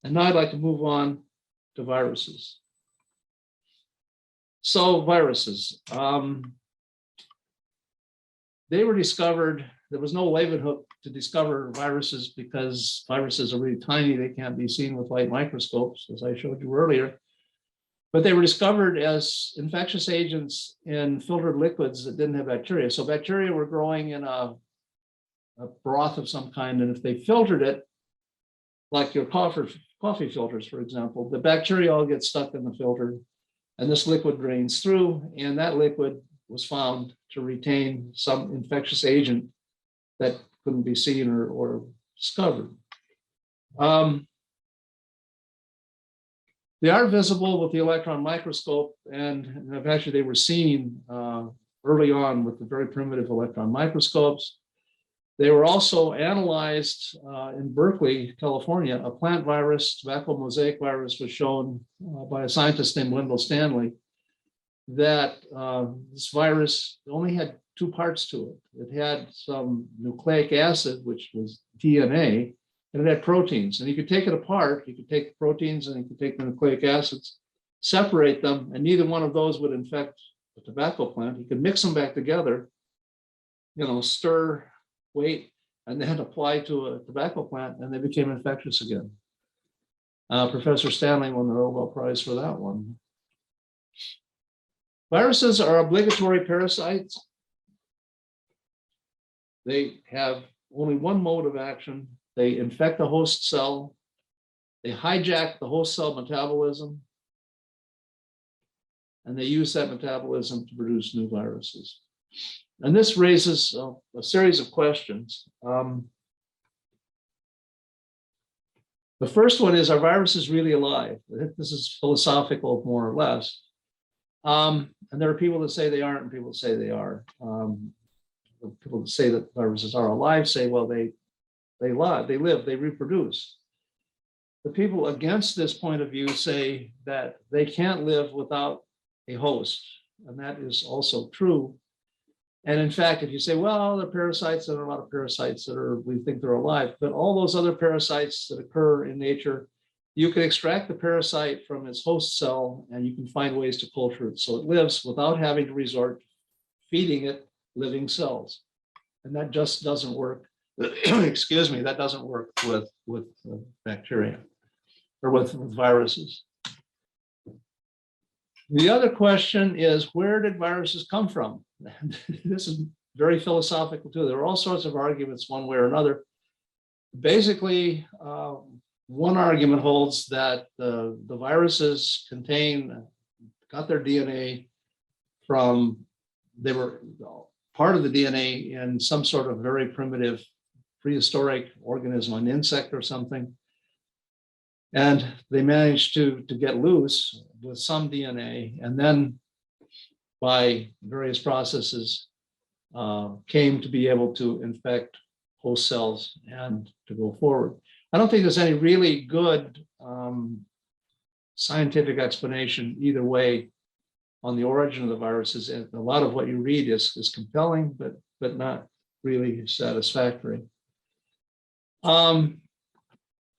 S2: And now I'd like to move on to viruses. So viruses. They were discovered, there was no Leeuwenhoek to discover viruses because viruses are really tiny. They can't be seen with light microscopes, as I showed you earlier. But they were discovered as infectious agents in filtered liquids that didn't have bacteria. So bacteria were growing in a broth of some kind, and if they filtered it, like your coffee filters, for example, the bacteria all get stuck in the filter, and this liquid drains through, and that liquid was found to retain some infectious agent that couldn't be seen or discovered. They are visible with the electron microscope, and actually they were seen early on with the very primitive electron microscopes. They were also analyzed in Berkeley, California. A plant virus, tobacco mosaic virus, was shown by a scientist named Lyndall Stanley. that this virus only had two parts to it. It had some nucleic acid, which was DNA, and it had proteins. And you could take it apart. You could take the proteins and you could take the nucleic acids, separate them, and neither one of those would infect the tobacco plant. You could mix them back together, stir, wait, and then apply to a tobacco plant, and they became infectious again. Professor Stanley won the Nobel Prize for that one. Viruses are obligatory parasites. They have only one mode of action. They infect the host cell. They hijack the host cell metabolism. And they use that metabolism to produce new viruses. And this raises a series of questions. The first one is, are viruses really alive? This is philosophical, more or less. And there are people that say they aren't, and people that say they are. People that say that viruses are alive say, well, they live, they reproduce. The people against this point of view say that they can't live without a host, and that is also true. And in fact, if you say, well, there are parasites, there are a lot of parasites that we think they're alive, but all those other parasites that occur in nature, you can extract the parasite from its host cell and you can find ways to culture it so it lives without having to resort to feeding it living cells. And that just doesn't work. Excuse me, that doesn't work with bacteria or with viruses. The other question is, where did viruses come from? This is very philosophical too. There are all sorts of arguments one way or another. Basically, one argument holds that the viruses got their DNA from, they were part of the DNA in some sort of very primitive prehistoric organism, an insect or something. And they managed to get loose with some DNA, and then by various processes came to be able to infect host cells and to go forward. I don't think there's any really good scientific explanation either way on the origin of the viruses. And a lot of what you read is compelling, but not really satisfactory.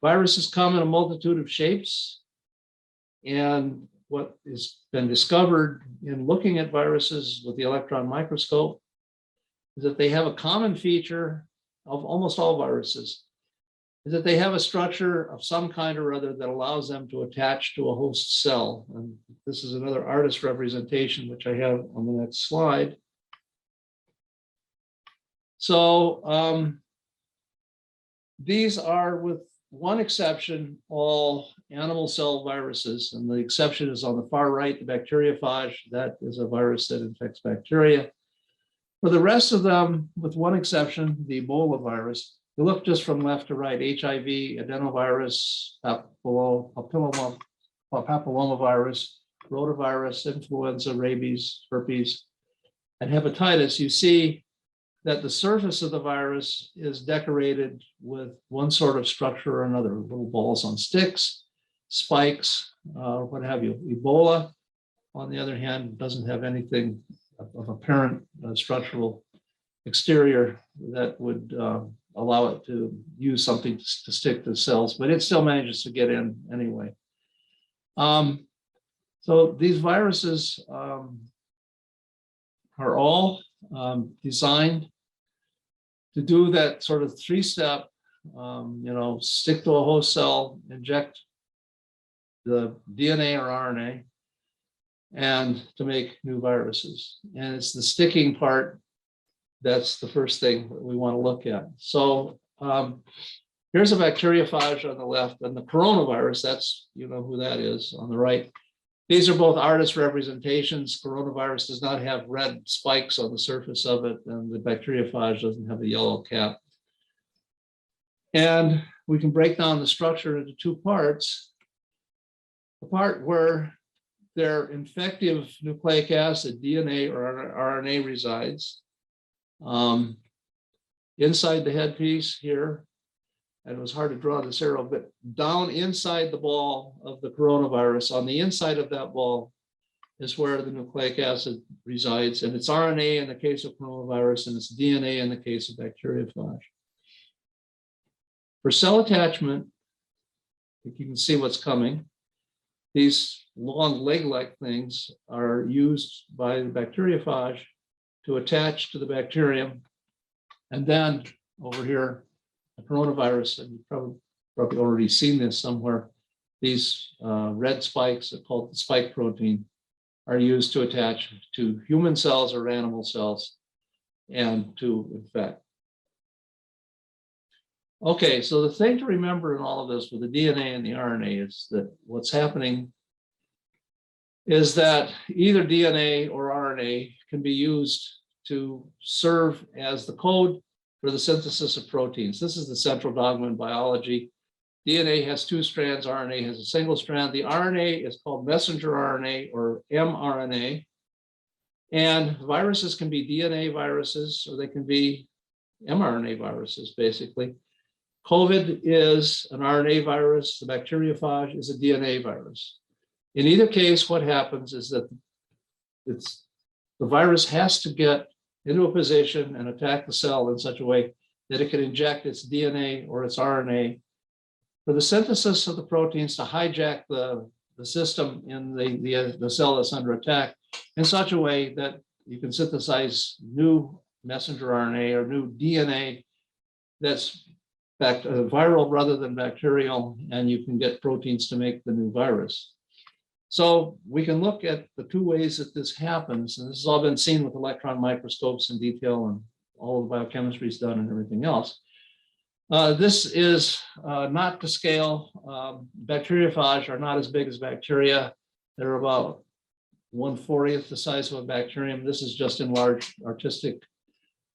S2: Viruses come in a multitude of shapes. And what has been discovered in looking at viruses with the electron microscope is that they have a common feature of almost all viruses, is that they have a structure of some kind or other that allows them to attach to a host cell. And this is another artist representation, which I have on the next slide. So these are, with one exception, all animal cell viruses, and the exception is on the far right, the bacteriophage. That is a virus that infects bacteria. For the rest of them, with one exception, the Ebola virus, you look just from left to right: HIV, adenovirus, papillomavirus, rotavirus, influenza, rabies, herpes, and hepatitis. You see that the surface of the virus is decorated with one sort of structure or another, little balls on sticks, spikes, what have you. Ebola, on the other hand, doesn't have anything of apparent structural exterior that would allow it to use something to stick to cells, but it still manages to get in anyway. So these viruses are all designed to do that sort of three-step, stick to a host cell, inject the DNA or RNA, and to make new viruses. And it's the sticking part that's the first thing that we want to look at. So here's a bacteriophage on the left, and the coronavirus, that's, you know who that is, on the right. These are both artist representations. Coronavirus does not have red spikes on the surface of it, and the bacteriophage doesn't have a yellow cap. And we can break down the structure into two parts. The part where their infective nucleic acid, DNA or RNA, resides inside the headpiece here. And it was hard to draw this arrow, but down inside the ball of the coronavirus, on the inside of that ball, is where the nucleic acid resides, and it's RNA in the case of coronavirus, and it's DNA in the case of bacteriophage. For cell attachment, if you can see what's coming, these long leg-like things are used by the bacteriophage to attach to the bacterium. And then over here, the coronavirus, and you've probably already seen this somewhere, these red spikes called the spike protein are used to attach to human cells or animal cells and to infect. Okay, so the thing to remember in all of this with the DNA and the RNA is that what's happening is that either DNA or RNA can be used to serve as the code for the synthesis of proteins. This is the central dogma in biology. DNA has two strands, RNA has a single strand. The RNA is called messenger RNA or mRNA. And viruses can be DNA viruses or they can be mRNA viruses, basically. COVID is an RNA virus, the bacteriophage is a DNA virus. In either case, what happens is that the virus has to get into a position and attack the cell in such a way that it can inject its DNA or its RNA for the synthesis of the proteins to hijack the system in the cell that's under attack in such a way that you can synthesize new messenger RNA or new DNA that's viral rather than bacterial, and you can get proteins to make the new virus. So we can look at the two ways that this happens, and this has all been seen with electron microscopes in detail, and all the biochemistry is done and everything else. This is not to scale. Bacteriophage are not as big as bacteria. They're about 1/40th the size of a bacterium. This is just in large artistic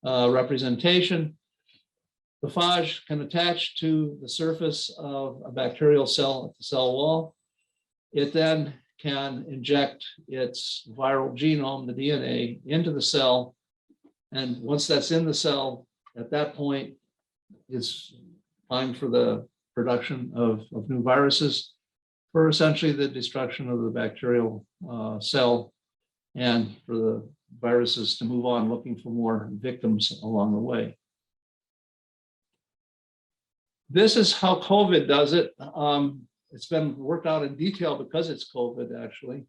S2: representation. The phage can attach to the surface of a bacterial cell at the cell wall. It then can inject its viral genome, the DNA, into the cell. And once that's in the cell, at that point, it's time for the production of new viruses for essentially the destruction of the bacterial cell and for the viruses to move on looking for more victims along the way. This is how COVID does it. It's been worked out in detail because it's COVID, actually.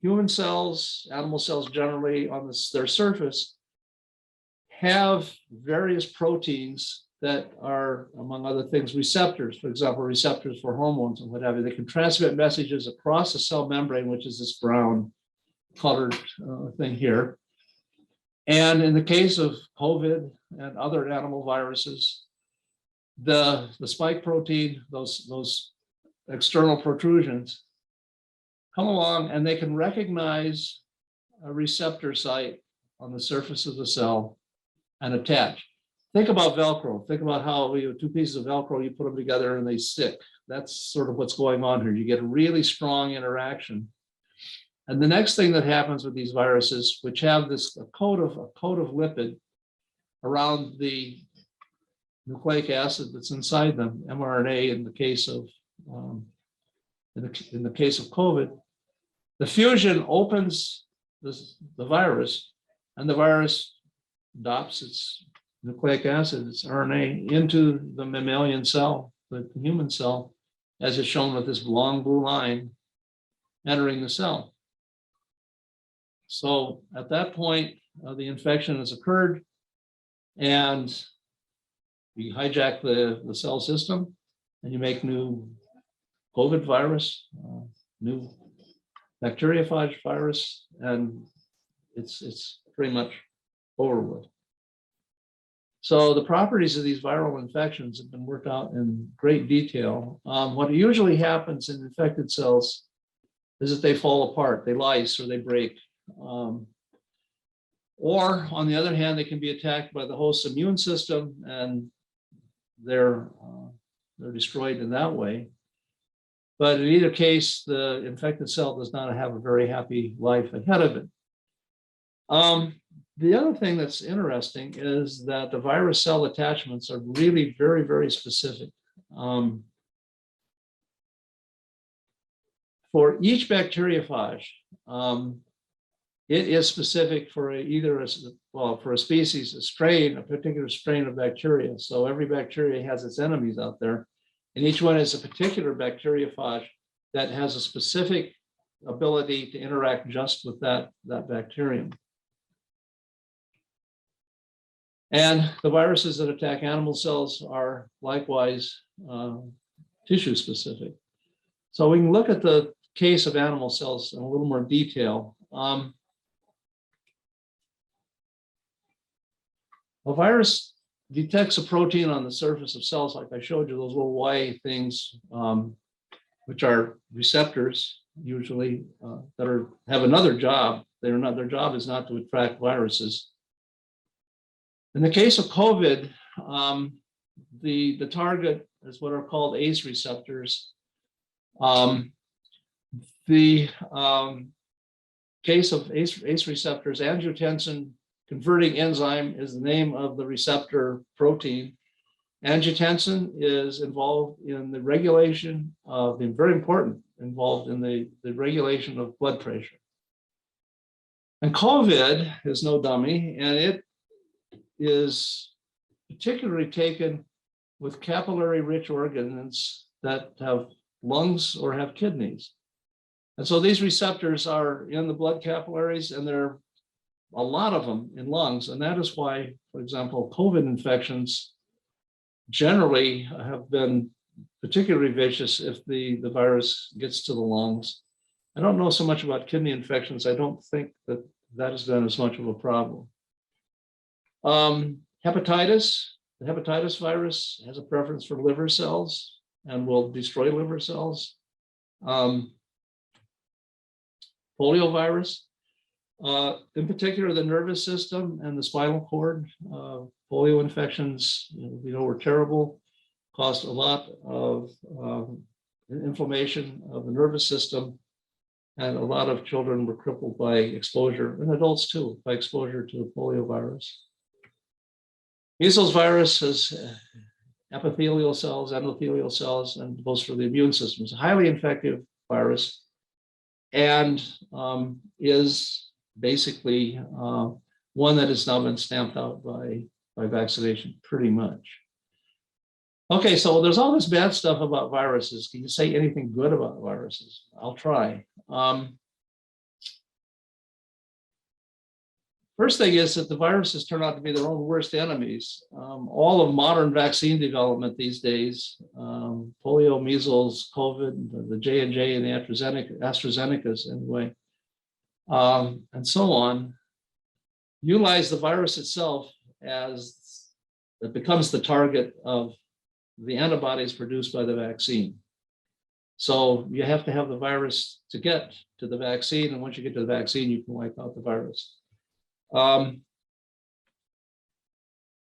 S2: Human cells, animal cells generally on their surface have various proteins that are, among other things, receptors. For example, receptors for hormones and what have you. They can transmit messages across the cell membrane, which is this brown colored thing here. And in the case of COVID and other animal viruses, the spike protein, those external protrusions, come along and they can recognize a receptor site on the surface of the cell and attach. Think about Velcro. Think about how you have two pieces of Velcro, you put them together and they stick. That's sort of what's going on here. You get a really strong interaction. And the next thing that happens with these viruses, which have this coat of lipid around the nucleic acid that's inside them, mRNA in the case of in the case of COVID, the fusion opens the virus, and the virus adopts its nucleic acid, its RNA, into the mammalian cell, the human cell, as is shown with this long blue line entering the cell. So at that point, the infection has occurred, and you hijack the cell system, and you make new COVID virus, new bacteriophage virus, and it's pretty much over with. So the properties of these viral infections have been worked out in great detail. What usually happens in infected cells is that they fall apart, they lyse or they break. Or on the other hand, they can be attacked by the host's immune system and they're destroyed in that way. But in either case, the infected cell does not have a very happy life ahead of it. The other thing that's interesting is that the virus cell attachments are really very, very specific. For each bacteriophage, it is specific for for a species, a strain, a particular strain of bacteria. So every bacteria has its enemies out there, and each one is a particular bacteriophage that has a specific ability to interact just with that bacterium. And the viruses that attack animal cells are likewise tissue specific. So we can look at the case of animal cells in a little more detail. A virus detects a protein on the surface of cells, like I showed you, those little Y things, which are receptors usually that have another job. Their job is not to attract viruses. In the case of COVID, the target is what are called ACE receptors. The case of ACE receptors, angiotensin converting enzyme is the name of the receptor protein. Angiotensin is involved in the regulation of, very important, involved in the regulation of blood pressure. And COVID is no dummy, and it is particularly taken with capillary rich organs that have lungs or have kidneys. And so these receptors are in the blood capillaries, and there are a lot of them in lungs. And that is why, for example, COVID infections generally have been particularly vicious if the virus gets to the lungs. I don't know so much about kidney infections. I don't think that has been as much of a problem. Hepatitis, the hepatitis virus has a preference for liver cells and will destroy liver cells. Poliovirus, in particular, the nervous system and the spinal cord. Polio infections, we know, were terrible, caused a lot of inflammation of the nervous system, and a lot of children were crippled by exposure, and adults too, by exposure to the polio virus. Measles virus is epithelial cells, endothelial cells, and goes for the immune system. It's a highly infective virus, and is basically one that has now been stamped out by vaccination, pretty much. Okay, so there's all this bad stuff about viruses. Can you say anything good about viruses? I'll try. First thing is that the viruses turn out to be their own worst enemies. All of modern vaccine development these days, polio, measles, COVID, the J&J and the AstraZeneca's anyway, and so on, utilize the virus itself as it becomes the target of the antibodies produced by the vaccine. So you have to have the virus to get to the vaccine, and once you get to the vaccine, you can wipe out the virus.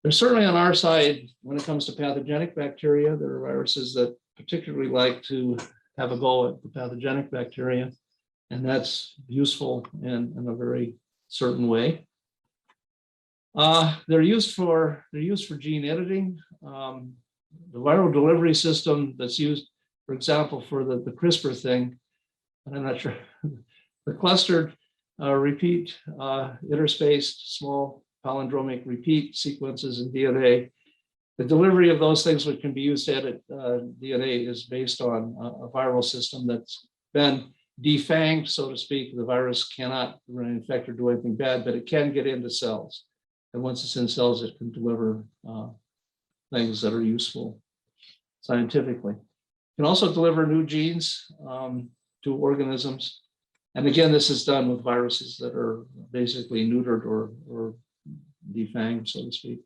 S2: There's certainly on our side, when it comes to pathogenic bacteria, there are viruses that particularly like to have a go at the pathogenic bacteria, and that's useful in a very certain way. They're used for gene editing. The viral delivery system that's used, for example, for the CRISPR thing, and I'm not sure, the clustered repeat interspaced small palindromic repeat sequences in DNA. The delivery of those things which can be used to edit DNA is based on a viral system that's been defanged, so to speak. The virus cannot infect or do anything bad, but it can get into cells. And once it's in cells, it can deliver things that are useful scientifically. It can also deliver new genes to organisms. And again, this is done with viruses that are basically neutered or defanged, so to speak.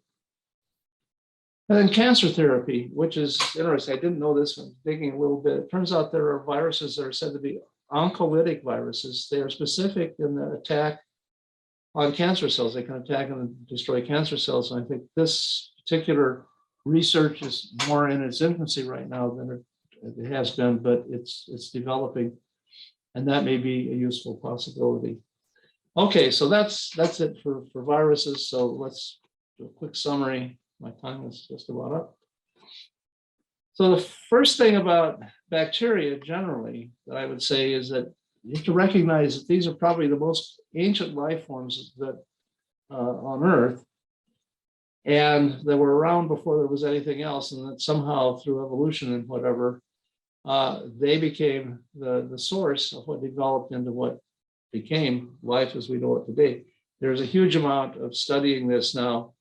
S2: And then cancer therapy, which is interesting. I didn't know this when digging a little bit. It turns out there are viruses that are said to be oncolytic viruses. They are specific in the attack on cancer cells. They can attack and destroy cancer cells. And I think this particular research is more in its infancy right now than it has been, but it's developing. And that may be a useful possibility. Okay, so that's it for viruses. So let's do a quick summary. My time is just about up. So the first thing about bacteria generally that I would say is that you have to recognize that these are probably the most ancient life forms that on Earth, and that were around before there was anything else, and that somehow through evolution and whatever, they became the source of what developed into what became life as we know it today. There's a huge amount of studying this now,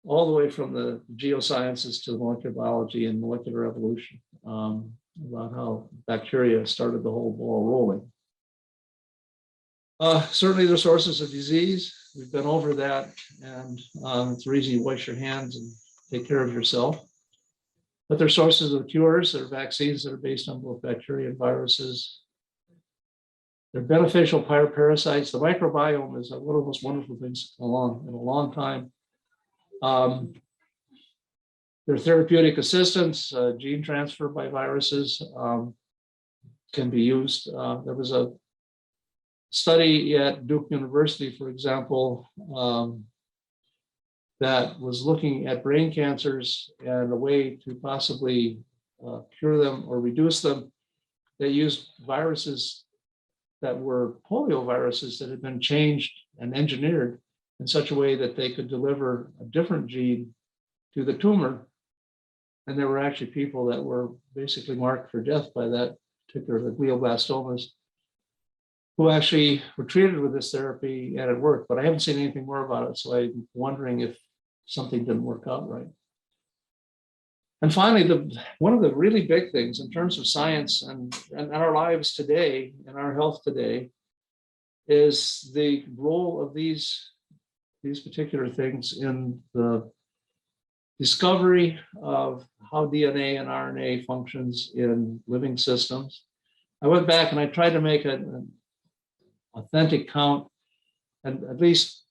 S2: all the way from the geosciences to molecular biology and molecular evolution, about how bacteria started the whole ball rolling. Certainly the sources of disease, we've been over that, and it's the reason you wash your hands and take care of yourself. But there are sources of cures, there are vaccines that are based on both bacteria and viruses. They're beneficial parasites. The microbiome is one of the most wonderful things in a long time. Their therapeutic assistance, gene transfer by viruses can be used. There was a study at Duke University, for example, that was looking at brain cancers and a way to possibly cure them or reduce them. They used viruses that were polio viruses that had been changed and engineered in such a way that they could deliver a different gene to the tumor. And there were actually people that were basically marked for death by that particular, the glioblastomas, who actually were treated with this therapy and it worked. But I haven't seen anything more about it, so I'm wondering if something didn't work out right. And finally, one of the really big things in terms of science and our lives today and our health today is the role of these particular things in the discovery of how DNA and RNA functions in living systems. I went back and I tried to make an authentic count, and at least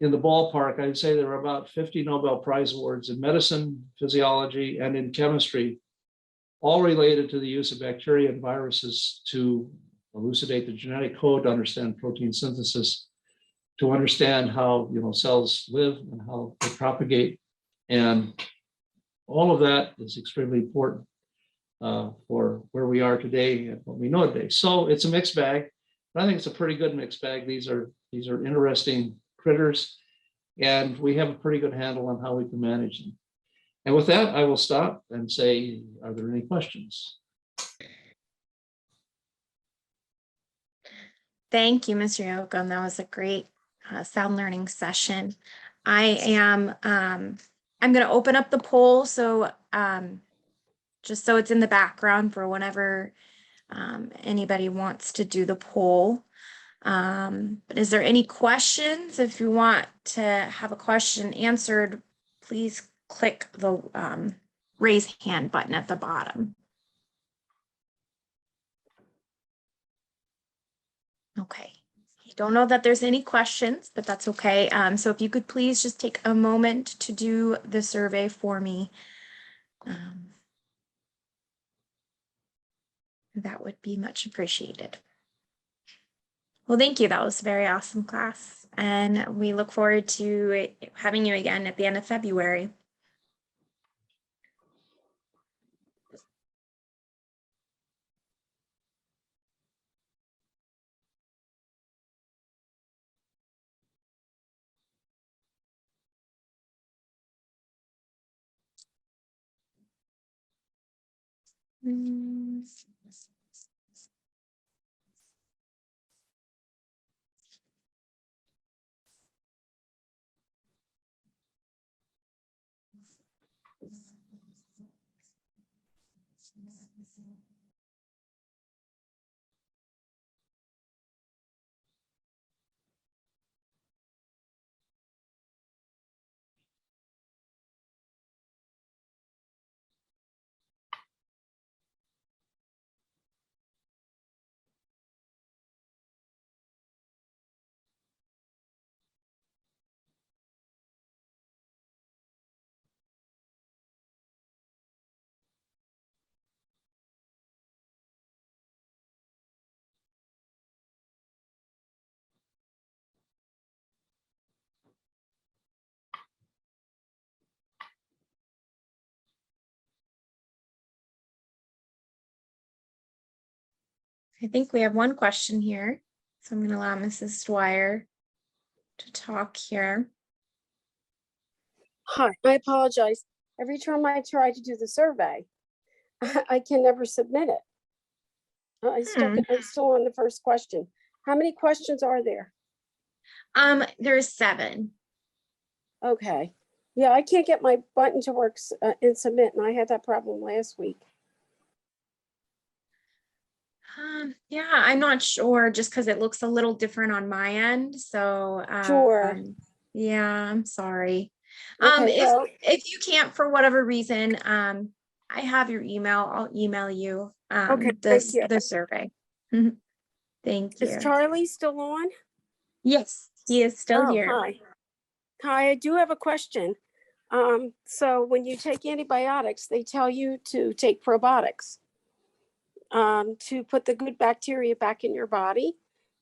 S2: in the ballpark, I'd say there are about 50 Nobel Prize awards in medicine, physiology, and in chemistry, all related to the use of bacteria and viruses to elucidate the genetic code, to understand protein synthesis, to understand how cells live and how they propagate. And all of that is extremely important for where we are today and what we know today. So it's a mixed bag, but I think it's a pretty good mixed bag. These are interesting critters, and we have a pretty good handle on how we can manage them. And with that, I will stop and say, are there any questions?
S1: Thank you, Mr. Yoakum. That was a great sound learning session. I'm going to open up the poll, so just so it's in the background for whenever anybody wants to do the poll. But is there any questions? If you want to have a question answered, please click the raise hand button at the bottom. Okay. I don't know that there's any questions, but that's okay. So if you could please just take a moment to do the survey for me. That would be much appreciated. Well, thank you. That was a very awesome class. And we look forward to having you again at the end of February. I think we have one question here. So I'm going to allow Mrs. Dwyer to talk here.
S3: Hi, I apologize. Every time I try to do the survey, I can never submit it. I'm still on the first question. How many questions are there?
S1: There's 7.
S3: Okay. Yeah, I can't get my button to work and submit, and I had that problem last week.
S1: Yeah, I'm not sure just because it looks a little different on my end. So,
S3: Sure.
S1: yeah, I'm sorry.
S3: Okay, well,
S1: If you can't for whatever reason, I have your email. I'll email you
S3: Okay, thank you.
S1: the survey. Thank
S3: Is
S1: you.
S3: Charlie still on?
S1: Yes, he is still
S3: Oh,
S1: here.
S3: hi. Hi, I do have a question. So when you take antibiotics, they tell you to take probiotics to put the good bacteria back in your body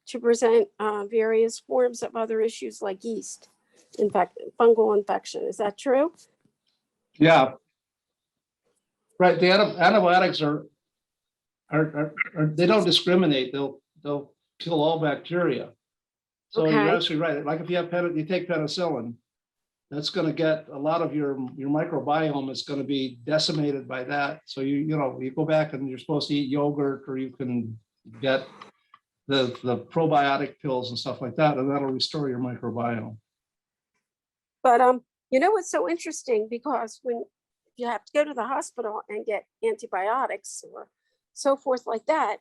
S3: to present various forms of other issues like yeast, in fact, fungal infection. Is that true?
S2: Yeah. Right, the antibiotics are they don't discriminate. They'll kill all bacteria. So you're
S3: Okay.
S2: absolutely right. Like if you have you take penicillin, that's going to get a lot of your microbiome is going to be decimated by that. So you go back and you're supposed to eat yogurt, or you can get the probiotic pills and stuff like that, and that'll restore your microbiome.
S3: But you know what's so interesting, because when you have to go to the hospital and get antibiotics or so forth like that,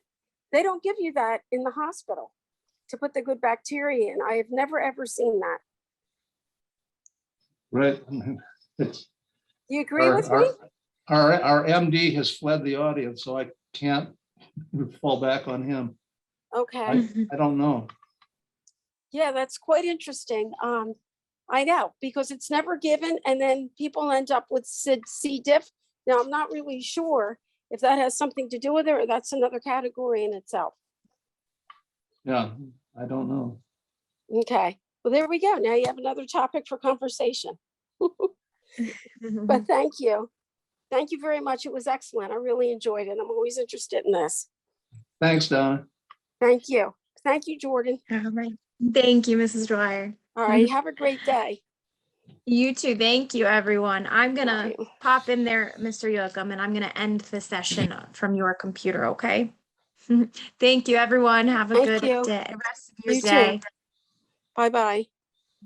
S3: they don't give you that in the hospital to put the good bacteria in. I have never ever seen that.
S2: Right. It's,
S3: Do you agree with me?
S2: our MD has fled the audience, so I can't fall back on him.
S3: Okay.
S2: I don't know.
S3: Yeah, that's quite interesting. I know, because it's never given, and then people end up with C. diff. Now, I'm not really sure if that has something to do with it, or that's another category in itself.
S2: Yeah, I don't know.
S3: Okay, well, there we go. Now you have another topic for conversation. But thank you. Thank you very much. It was excellent. I really enjoyed it. I'm always interested in this.
S2: Thanks, Donna.
S3: Thank you. Thank you, Jordan.
S1: All right. Thank you, Mrs. Dwyer.
S3: All right, have a great day.
S1: You too. Thank you, everyone. I'm going
S3: All
S1: to
S3: right.
S1: pop in there, Mr. Yocum, and I'm going to end the session from your computer, okay? Thank you, everyone. Have a
S3: Thank
S1: good
S3: you.
S1: day, rest of your
S3: You too.
S1: day.
S3: Bye-bye.